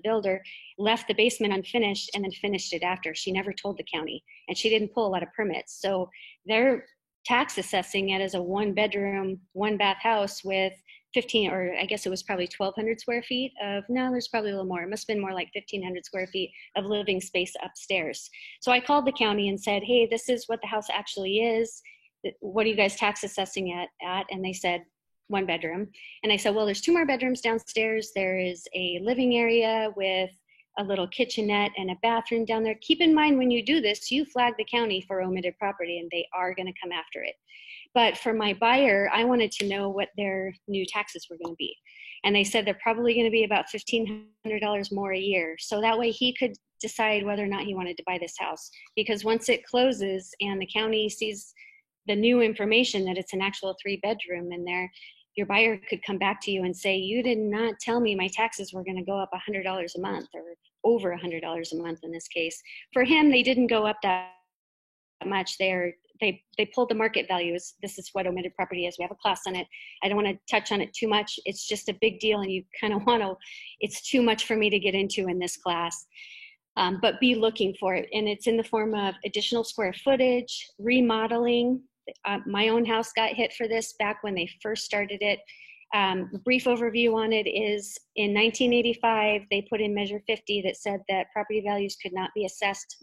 builder, left the basement unfinished, and then finished it after. She never told the county, and she didn't pull a lot of permits. So they're tax assessing it as a 1-bedroom, 1-bath house with 15, or I guess it was probably 1,200 square feet of, no, there's probably a little more. It must have been more like 1,500 square feet of living space upstairs. So I called the county and said, hey, this is what the house actually is. What are you guys tax assessing it at? And they said, 1 bedroom. And I said, well, there's 2 more bedrooms downstairs. There is a living area with a little kitchenette and a bathroom down there. Keep in mind when you do this, you flag the county for omitted property and they are going to come after it. But for my buyer, I wanted to know what their new taxes were going to be. And they said they're probably going to be about $1,500 more a year. So that way he could decide whether or not he wanted to buy this house. Because once it closes and the county sees the new information that it's an actual 3-bedroom in there, your buyer could come back to you and say, you did not tell me my taxes were going to go up $100 a month, or over $100 a month in this case. For him, they didn't go up that much. They pulled the market values. This is what omitted property is. We have a class on it. I don't want to touch on it too much. It's just a big deal, and you kind of want to, it's too much for me to get into in this class. But be looking for it. And it's in the form of additional square footage, remodeling. My own house got hit for this back when they first started it. A brief overview on it is in 1985, they put in Measure 50 that said that property values could not be assessed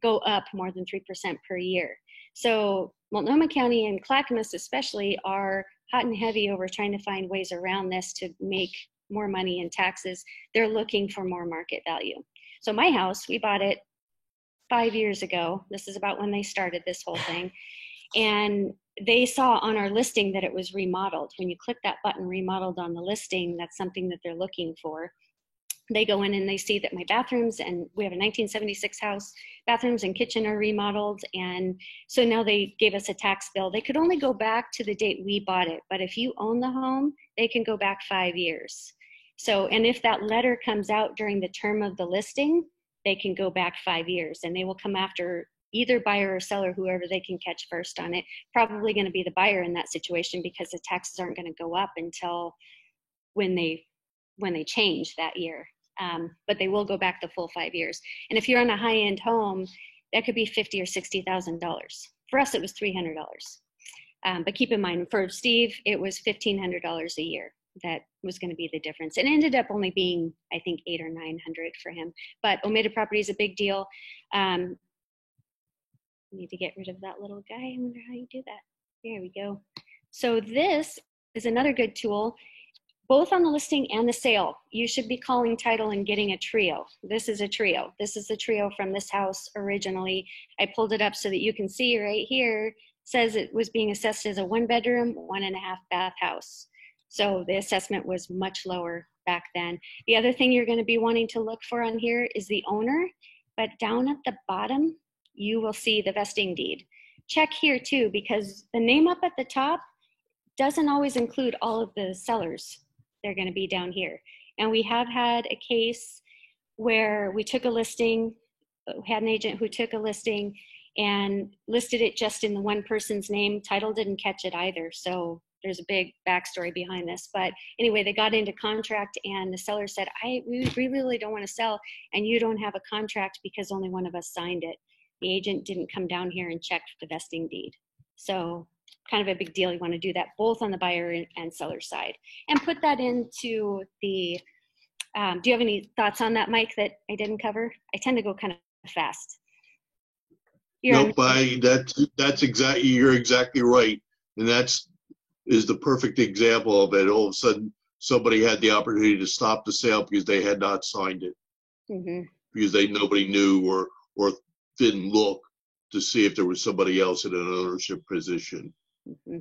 go up more than 3% per year. So Multnomah County and Clackamas especially are hot and heavy over trying to find ways around this to make more money in taxes. They're looking for more market value. So my house, we bought it 5 years ago. This is about when they started this whole thing. And they saw on our listing that it was remodeled. When you click that button, remodeled on the listing, that's something that they're looking for. They go in and they see that my bathrooms, and we have a 1976 house, bathrooms and kitchen are remodeled. And so now they gave us a tax bill. They could only go back to the date we bought it. But if you own the home, they can go back 5 years. So, and if that letter comes out during the term of the listing, they can go back 5 years, and they will come after either buyer or seller, whoever they can catch first on it. Probably going to be the buyer in that situation, because the taxes aren't going to go up until when they change that year. but they will go back the full 5 years. And if you're on a high-end home, that could be $50,000 or $60,000. For us, it was $300. But keep in mind, for Steve, it was $1,500 a year. That was going to be the difference. And it ended up only being, I think, $800 or $900 for him. But omitted property is a big deal. Need to get rid of that little guy. I wonder how you do that. There we go. So this is another good tool, both on the listing and the sale. You should be calling title and getting a trio. This is a trio. This is the trio from this house originally. I pulled it up so that you can see right here, says it was being assessed as a 1-bedroom, 1.5 bath house. So the assessment was much lower back then. The other thing you're going to be wanting to look for on here is the owner, but down at the bottom, you will see the vesting deed. Check here too, because the name up at the top doesn't always include all of the sellers. They're going to be down here. And we have had a case where we took a listing, had an agent who took a listing and listed it just in the one person's name. Title didn't catch it either. So there's a big backstory behind this. But anyway, they got into contract and the seller said, we really don't want to sell and you don't have a contract because only one of us signed it. The agent didn't come down here and check the vesting deed. So kind of a big deal. You want to do that both on the buyer and seller side and put that into the, do you have any thoughts on that, Mike, that I didn't cover? I tend to go kind of fast. Nope, that's exactly, you're exactly right. And is the perfect example of it. All of a sudden, somebody had the opportunity to stop the sale because they had not signed it. Mm-hmm. Because nobody knew or didn't look to see if there was somebody else in an ownership position. Mm-hmm.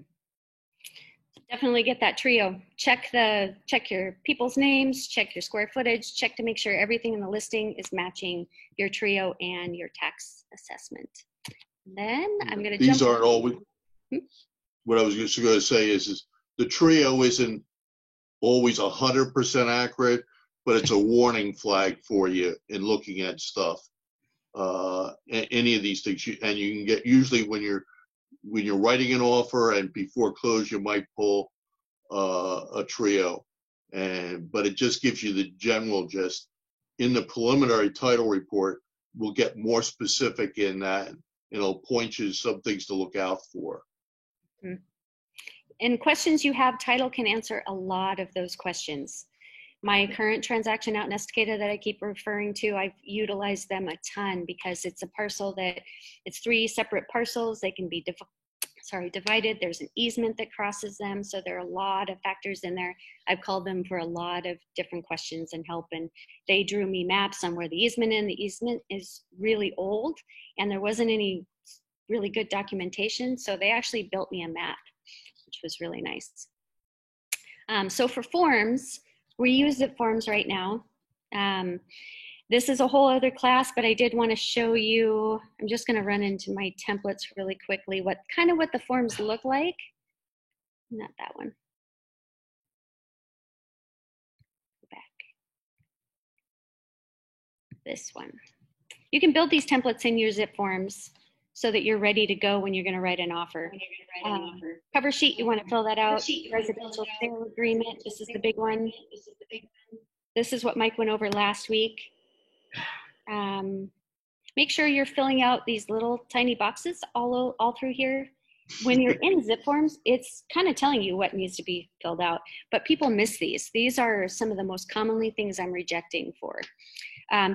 Definitely get that trio. Check your people's names, check your square footage, check to make sure everything in the listing is matching your trio and your tax assessment. Then I'm going to These aren't always, what I was just going to say is the trio isn't always 100% accurate, but it's a warning flag for you in looking at stuff. Any of these things, and you can get, usually when you're writing an offer and before close, you might pull a trio, but it just gives you the general gist. In the preliminary title report, we'll get more specific in that, and it'll point you to some things to look out for. And questions you have, title can answer a lot of those questions. My current transaction out in Estacada that I keep referring to, I've utilized them a ton because it's a parcel that it's 3 separate parcels. They can be divided. There's an easement that crosses them. So there are a lot of factors in there. I've called them for a lot of different questions and help. And they drew me maps on where the easement is. The easement is really old and there wasn't any really good documentation. So they actually built me a map, which was really nice. So for forms, we use Zip Forms right now. This is a whole other class, but I did want to show you, I'm just going to run into my templates really quickly, what the forms look like. Not that one. Go back. This one. You can build these templates in your Zip Forms so that you're ready to go when you're going to write an offer. Cover sheet, you want to fill that out. Residential sale agreement, this is the big one. This is what Mike went over last week. Make sure you're filling out these little tiny boxes all through here. When you're in Zip Forms, it's kind of telling you what needs to be filled out, but people miss these. These are some of the most commonly things I'm rejecting for.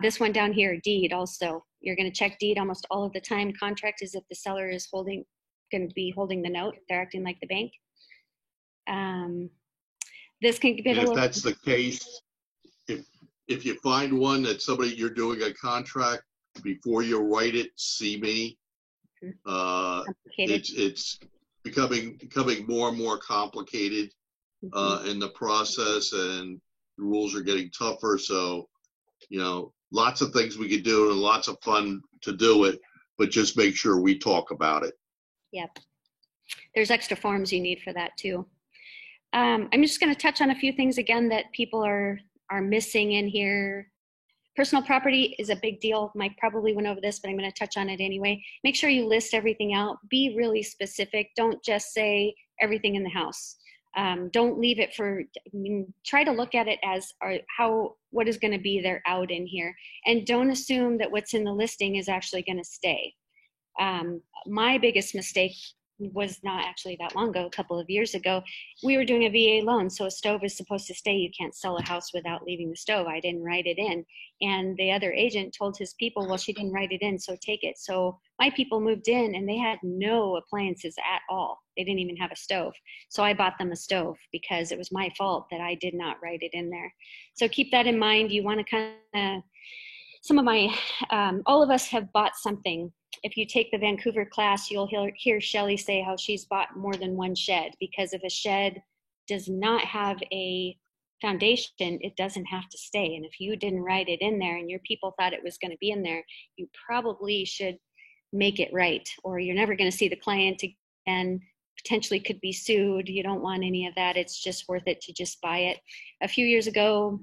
This one down here, deed also. You're going to check deed almost all of the time. Contract is if the seller is going to be holding the note. They're acting like the bank. This can get a little. If that's the case, if you find one that you're doing a contract, before you write it, see me. It's becoming more and more complicated in the process, and the rules are getting tougher. So, lots of things we could do and lots of fun to do it, but just make sure we talk about it. Yep. There's extra forms you need for that too. I'm just going to touch on a few things again that people are missing in here. Personal property is a big deal. Mike probably went over this, but I'm going to touch on it anyway. Make sure you list everything out. Be really specific. Don't just say everything in the house. Don't leave it for, try to look at it as what is going to be their out in here. And don't assume that what's in the listing is actually going to stay. My biggest mistake was not actually that long ago, a couple of years ago. We were doing a VA loan, so a stove is supposed to stay. You can't sell a house without leaving the stove. I didn't write it in. And the other agent told his people, well, she didn't write it in, so take it. So my people moved in and they had no appliances at all. They didn't even have a stove. So I bought them a stove because it was my fault that I did not write it in there. So keep that in mind. You want to kind of, all of us have bought something. If you take the Vancouver class, you'll hear Shelley say how she's bought more than one shed, because if a shed does not have a foundation, it doesn't have to stay. And if you didn't write it in there and your people thought it was going to be in there, you probably should make it right, or you're never going to see the client again, potentially could be sued. You don't want any of that. It's just worth it to just buy it. A few years ago,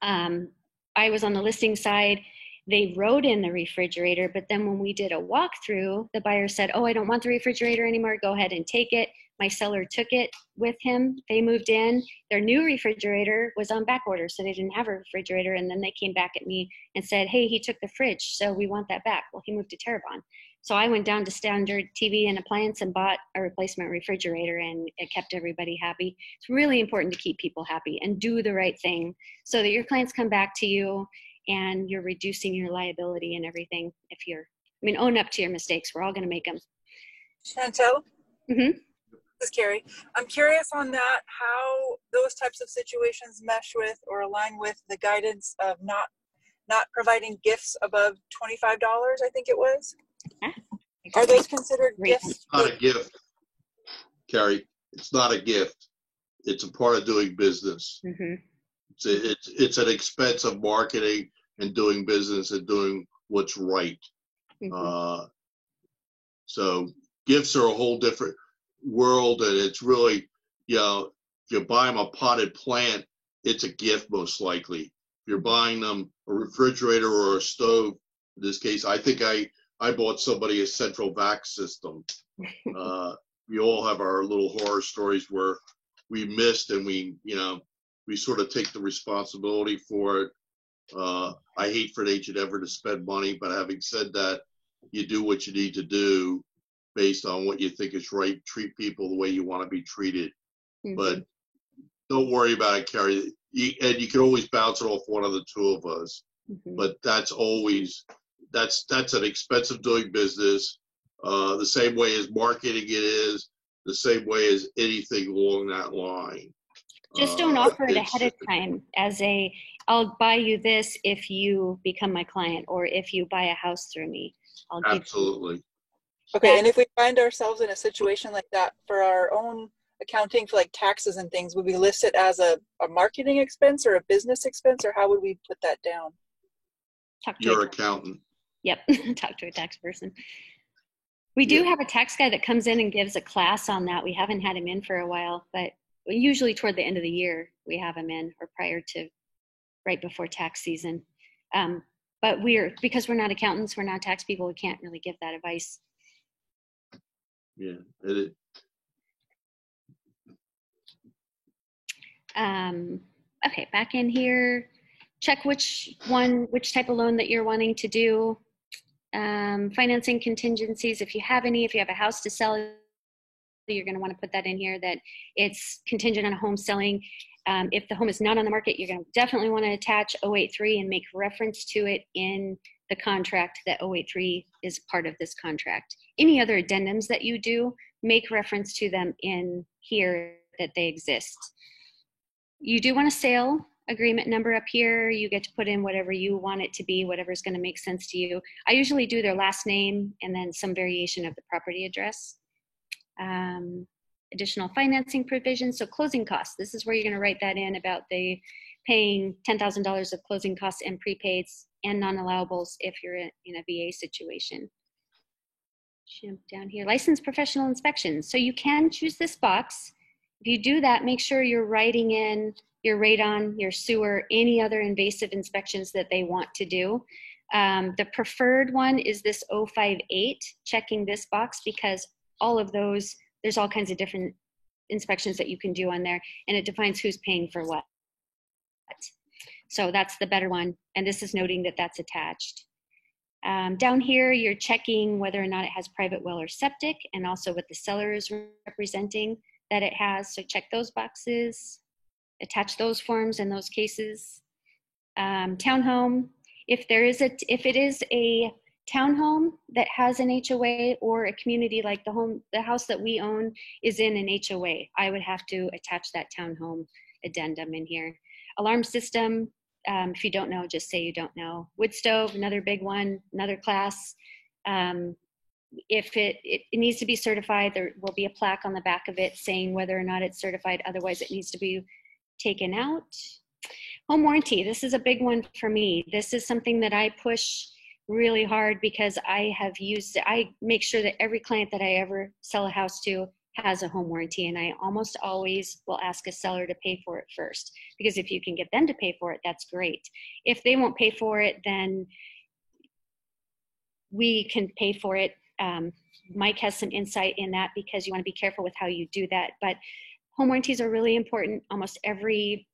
I was on the listing side. They wrote in the refrigerator, but then when we did a walkthrough, the buyer said, oh, I don't want the refrigerator anymore. Go ahead and take it. My seller took it with him. They moved in. Their new refrigerator was on back order, so they didn't have a refrigerator. And then they came back at me and said, hey, he took the fridge, so we want that back. Well, he moved to Terrebonne. So I went down to Standard TV and Appliance and bought a replacement refrigerator, and it kept everybody happy. It's really important to keep people happy and do the right thing so that your clients come back to you and you're reducing your liability and everything. Own up to your mistakes. We're all going to make them. Chantel? Mm-hmm. This is Carrie. I'm curious on that, how those types of situations mesh with or align with the guidance of not providing gifts above $25, I think it was. Yeah. Are those considered gifts? It's not a gift, Carrie. It's not a gift. It's a part of doing business. Mm-hmm. It's an expense of marketing and doing business and doing what's right. Mm-hmm. So gifts are a whole different world, and it's really, if you buy them a potted plant, it's a gift most likely. If you're buying them a refrigerator or a stove, in this case, I think I bought somebody a central vac system. We all have our little horror stories where we missed and we sort of take the responsibility for it. I hate for an agent ever to spend money, but having said that, you do what you need to do based on what you think is right. Treat people the way you want to be treated. Mm-hmm. But don't worry about it, Carrie. And you can always bounce it off one of the two of us. Mm-hmm. But that's an expense of doing business. The same way as marketing it is, the same way as anything along that line. Just don't offer it ahead of time as I'll buy you this if you become my client, or if you buy a house through me. Absolutely. Okay, and if we find ourselves in a situation like that for our own accounting for like taxes and things, would we list it as a marketing expense or a business expense, or how would we put that down? Your accountant. Yep, talk to a tax person. We do have a tax guy that comes in and gives a class on that. We haven't had him in for a while, but usually toward the end of the year we have him in, or right before tax season. But because we're not accountants, we're not tax people, we can't really give that advice. Yeah. Okay, back in here, check which type of loan that you're wanting to do. Financing contingencies, if you have any. If you have a house to sell, you're going to want to put that in here, that it's contingent on a home selling. If the home is not on the market, you're going to definitely want to attach 083 and make reference to it in the contract, that 083 is part of this contract. Any other addendums that you do, make reference to them in here, that they exist. You do want a sale agreement number up here. You get to put in whatever you want it to be, whatever's going to make sense to you. I usually do their last name and then some variation of the property address. Additional financing provisions. So closing costs. This is where you're going to write that in about the paying $10,000 of closing costs and prepaids and non-allowables if you're in a VA situation. Jump down here. Licensed professional inspections. So you can choose this box. If you do that, make sure you're writing in your radon, your sewer, any other invasive inspections that they want to do. The preferred one is this 058, checking this box, because all of those, there's all kinds of different inspections that you can do on there, and it defines who's paying for what. So that's the better one, and this is noting that that's attached. Down here, you're checking whether or not it has private well or septic, and also what the seller is representing that it has. So check those boxes, attach those forms in those cases. Townhome, if it is a townhome that has an HOA, or a community like the house that we own is in an HOA, I would have to attach that townhome addendum in here. Alarm system, if you don't know, just say you don't know. Wood stove, another big one, another class. If it needs to be certified, there will be a plaque on the back of it saying whether or not it's certified. Otherwise, it needs to be taken out. Home warranty, this is a big one for me. This is something that I push really hard because I make sure that every client that I ever sell a house to has a home warranty, and I almost always will ask a seller to pay for it first, because if you can get them to pay for it, that's great. If they won't pay for it, then we can pay for it. Mike has some insight in that, because you want to be careful with how you do that. But home warranties are really important. Almost every,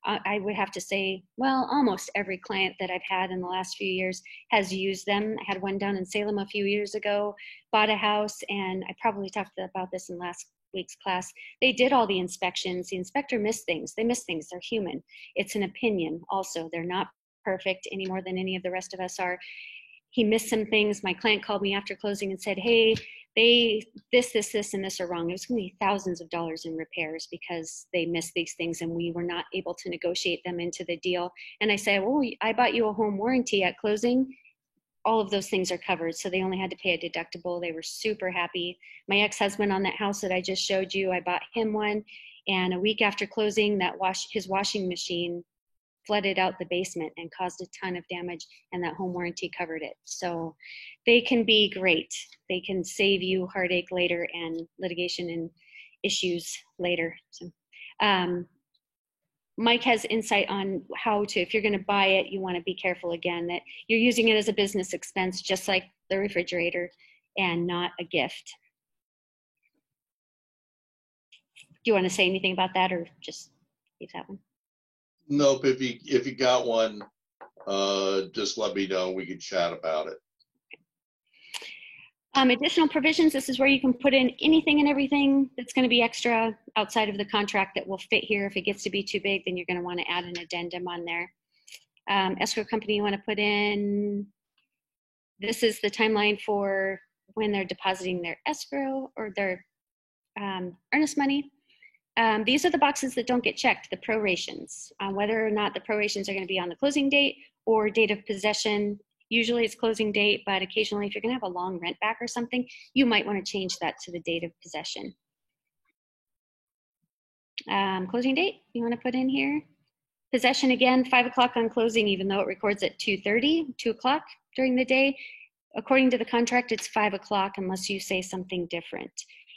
I would have to say, well, almost every client that I've had in the last few years has used them. I had one down in Salem a few years ago, bought a house, and I probably talked about this in last week's class. They did all the inspections. The inspector missed things. They miss things. They're human. It's an opinion also. They're not perfect any more than any of the rest of us are. He missed some things. My client called me after closing and said, hey, this, and this are wrong. It was going to be thousands of dollars in repairs because they missed these things and we were not able to negotiate them into the deal. And I said, well, I bought you a home warranty at closing. All of those things are covered. So they only had to pay a deductible. They were super happy. My ex-husband on that house that I just showed you, I bought him one. And a week after closing, his washing machine flooded out the basement and caused a ton of damage, and that home warranty covered it. So they can be great. They can save you heartache later and litigation and issues later. So Mike has insight on how to, if you're going to buy it, you want to be careful again that you're using it as a business expense, just like the refrigerator, and not a gift. Do you want to say anything about that, or just leave that one? Nope. If you got one, just let me know. We can chat about it. Additional provisions. This is where you can put in anything and everything that's going to be extra outside of the contract that will fit here. If it gets to be too big, then you're going to want to add an addendum on there. Escrow company, you want to put in, this is the timeline for when they're depositing their escrow or their earnest money. These are the boxes that don't get checked, the prorations, whether or not the prorations are going to be on the closing date or date of possession. Usually it's closing date, but occasionally if you're going to have a long rent back or something, you might want to change that to the date of possession. Closing date, you want to put in here. Possession, again, 5 o'clock on closing, even though it records at 2:30, 2 o'clock during the day. According to the contract, it's 5 o'clock unless you say something different.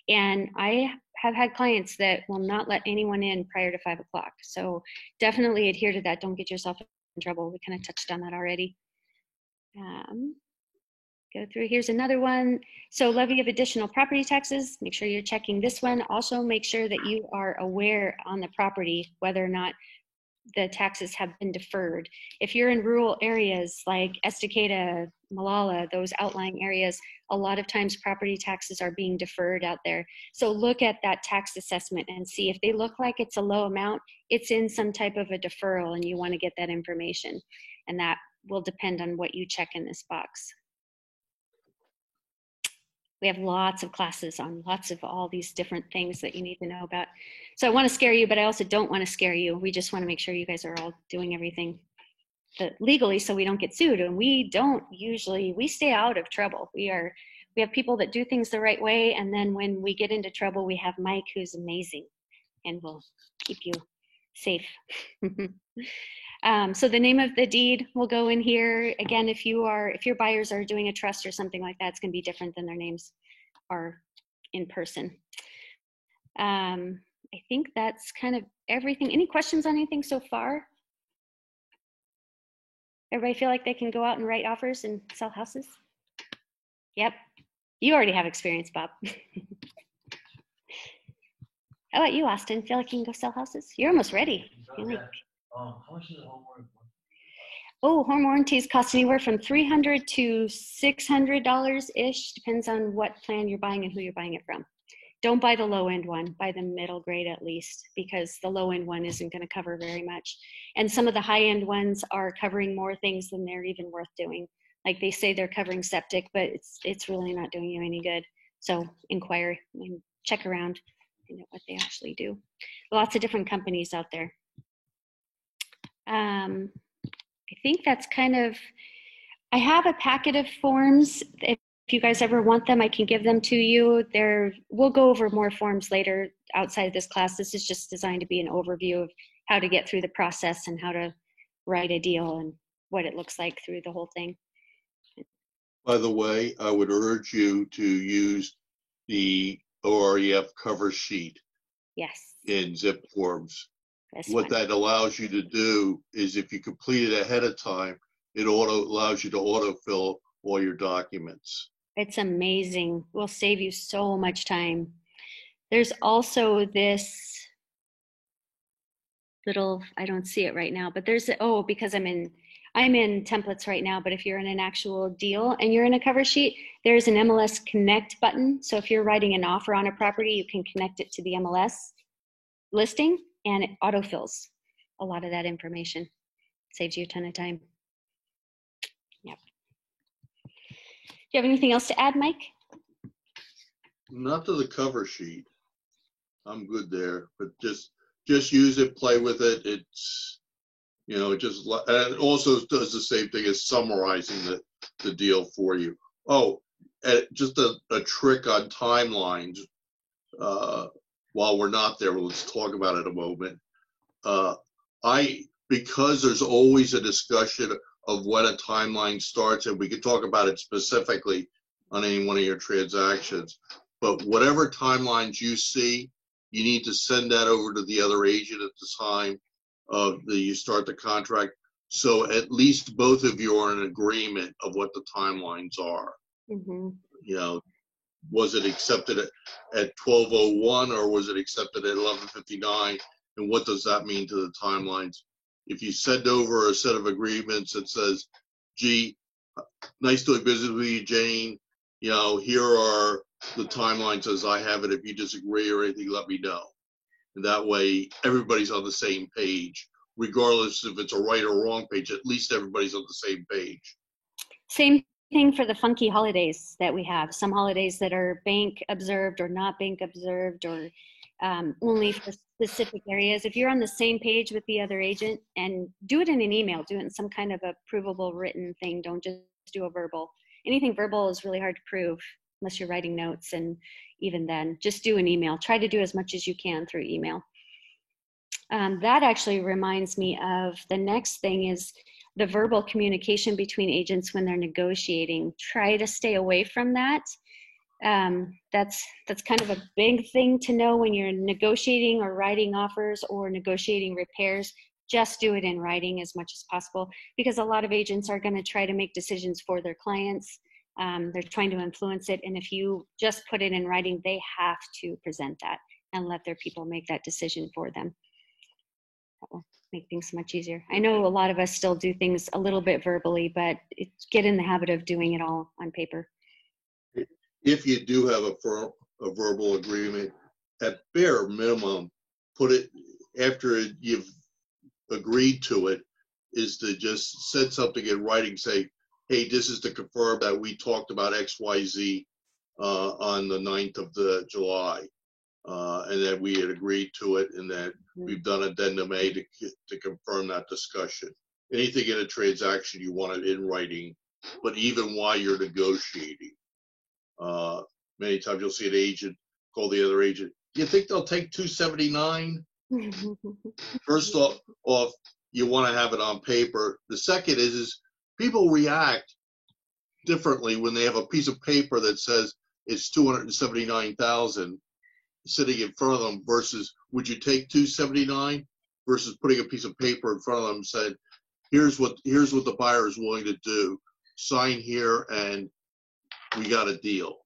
And I have had clients that will not let anyone in prior to 5 o'clock. So definitely adhere to that. Don't get yourself in trouble. We kind of touched on that already. Go through, here's another one. So levy of additional property taxes, make sure you're checking this one. Also make sure that you are aware on the property whether or not the taxes have been deferred. If you're in rural areas like Estacada, Malala, those outlying areas, a lot of times property taxes are being deferred out there. So look at that tax assessment and see if they look like it's a low amount, it's in some type of a deferral and you want to get that information. And that will depend on what you check in this box. We have lots of classes on lots of all these different things that you need to know about. So I want to scare you, but I also don't want to scare you. We just want to make sure you guys are all doing everything legally so we don't get sued. And we don't usually, we stay out of trouble. We have people that do things the right way. And then when we get into trouble, we have Mike, who's amazing and will keep you safe. So the name of the deed will go in here. Again, if your buyers are doing a trust or something like that, it's going to be different than their names are in person. I think that's kind of everything. Any questions on anything so far? Everybody feel like they can go out and write offers and sell houses? Yep. You already have experience, Bob. How about you, Austin? Feel like you can go sell houses? You're almost ready. You're like, How much is the home warranty? oh, home warranties cost anywhere from $300 to $600 ish. Depends on what plan you're buying and who you're buying it from. Don't buy the low end one, buy the middle grade at least, because the low end one isn't going to cover very much. And some of the high end ones are covering more things than they're even worth doing. Like they say they're covering septic, but it's really not doing you any good. So inquire and check around, find out what they actually do. Lots of different companies out there. I think that's kind of, I have a packet of forms. If you guys ever want them, I can give them to you. We'll go over more forms later outside of this class. This is just designed to be an overview of how to get through the process and how to write a deal and what it looks like through the whole thing. By the way, I would urge you to use the OREF cover sheet Yes. in zip forms. This What one. that allows you to do is if you complete it ahead of time, it allows you to autofill all your documents. It's amazing. Will save you so much time. There's also this little, I don't see it right now, but there's, oh, because I'm in templates right now, but if you're in an actual deal and you're in a cover sheet, there's an MLS Connect button. So if you're writing an offer on a property, you can connect it to the MLS listing and it autofills a lot of that information. Saves you a ton of time. Yep. Do you have anything else to add, Mike? Not to the cover sheet. I'm good there, but just use it, play with it. It's, you know, and it also does the same thing as summarizing the deal for you. Oh, and just a trick on timelines. While we're not there, let's talk about it a moment. Because there's always a discussion of when a timeline starts, and we could talk about it specifically on any one of your transactions. But whatever timelines you see, you need to send that over to the other agent at the time you start the contract. So at least both of you are in agreement of what the timelines are. Mm-hmm. You know, was it accepted at 12:01 or was it accepted at 11:59? And what does that mean to the timelines? If you send over a set of agreements that says, gee, nice doing business with you, Jane, you know, here are the timelines as I have it. If you disagree or anything, let me know. And that way everybody's on the same page, regardless if it's a right or wrong page, at least everybody's on the same page. Same thing for the funky holidays that we have. Some holidays that are bank observed or not bank observed, or only for specific areas. If you're on the same page with the other agent, and do it in an email, do it in some kind of a provable written thing. Don't just do a verbal. Anything verbal is really hard to prove unless you're writing notes, and even then, just do an email. Try to do as much as you can through email. That actually reminds me of the next thing is the verbal communication between agents when they're negotiating. Try to stay away from that. That's kind of a big thing to know when you're negotiating or writing offers or negotiating repairs. Just do it in writing as much as possible, because a lot of agents are going to try to make decisions for their clients. They're trying to influence it, and if you just put it in writing, they have to present that and let their people make that decision for them. That will make things much easier. I know a lot of us still do things a little bit verbally, but get in the habit of doing it all on paper. If you do have a verbal agreement, at bare minimum, put it after you've agreed to it, is to just send something in writing, say, hey, this is to confirm that we talked about XYZ on the 9th of July, and that we had agreed to it, and that we've done addendum A to confirm that discussion. Anything in a transaction, you want it in writing, but even while you're negotiating. Many times you'll see an agent call the other agent, do you think they'll take $279? First off, you want to have it on paper. The second is people react differently when they have a piece of paper that says it's $279,000 sitting in front of them versus would you take $279 versus putting a piece of paper in front of them and saying, here's what the buyer is willing to do. Sign here and we got a deal.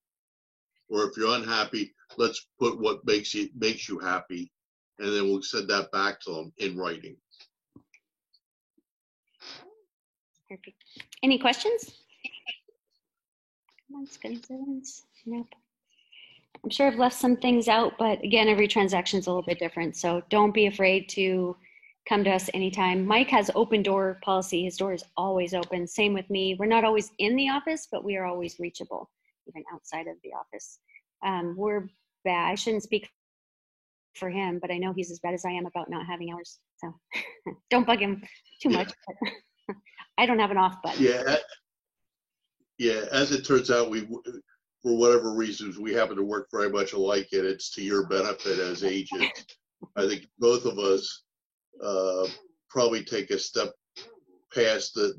or if you're unhappy, let's put what makes you happy, and then we'll send that back to them in writing. Perfect. Any questions? Come on, citizens. Nope. I'm sure I've left some things out, but again, every transaction is a little bit different. So don't be afraid to come to us anytime. Mike has open door policy. His door is always open. Same with me. We're not always in the office, but we are always reachable, even outside of the office. We're bad. I shouldn't speak for him, but I know he's as bad as I am about not having hours. So don't bug him too much. But I don't have an off button. Yeah. As it turns out, for whatever reasons, we happen to work very much alike, and it's to your benefit as agents. I think both of us probably take a step past the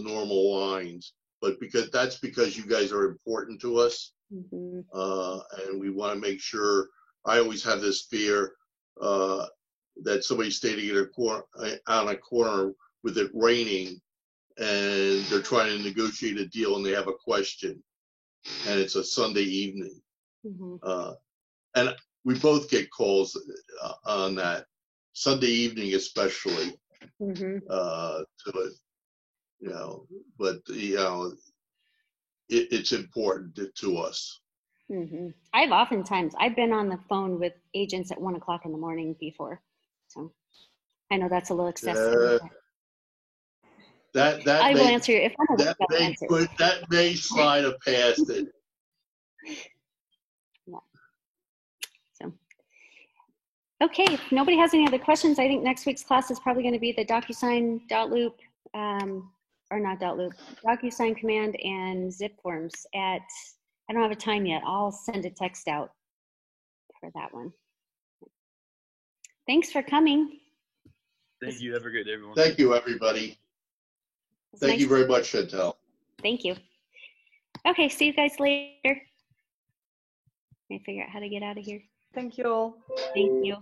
normal lines, but because you guys are important to us, and we want to make sure. I always have this fear that somebody's standing in on a corner with it raining, and they're trying to negotiate a deal, and they have a question, and it's a Sunday evening, and we both get calls on that Sunday evening, especially. It's important to us. I've been on the phone with agents at 1 o'clock in the morning before, so I know that's a little excessive. I will answer you if I'm that may slide past it. Yeah. So, okay, if nobody has any other questions, I think next week's class is probably going to be the DocuSign .loop, or not .loop, DocuSign command and zip forms at, I don't have a time yet. I'll send a text out for that one. Thanks for coming. Thank you. Have a good day, everyone. Thank you, everybody. Thank you very much, Chantel. Thank you. Okay, see you guys later. Let me figure out how to get out of here. Thank you all. Thank you.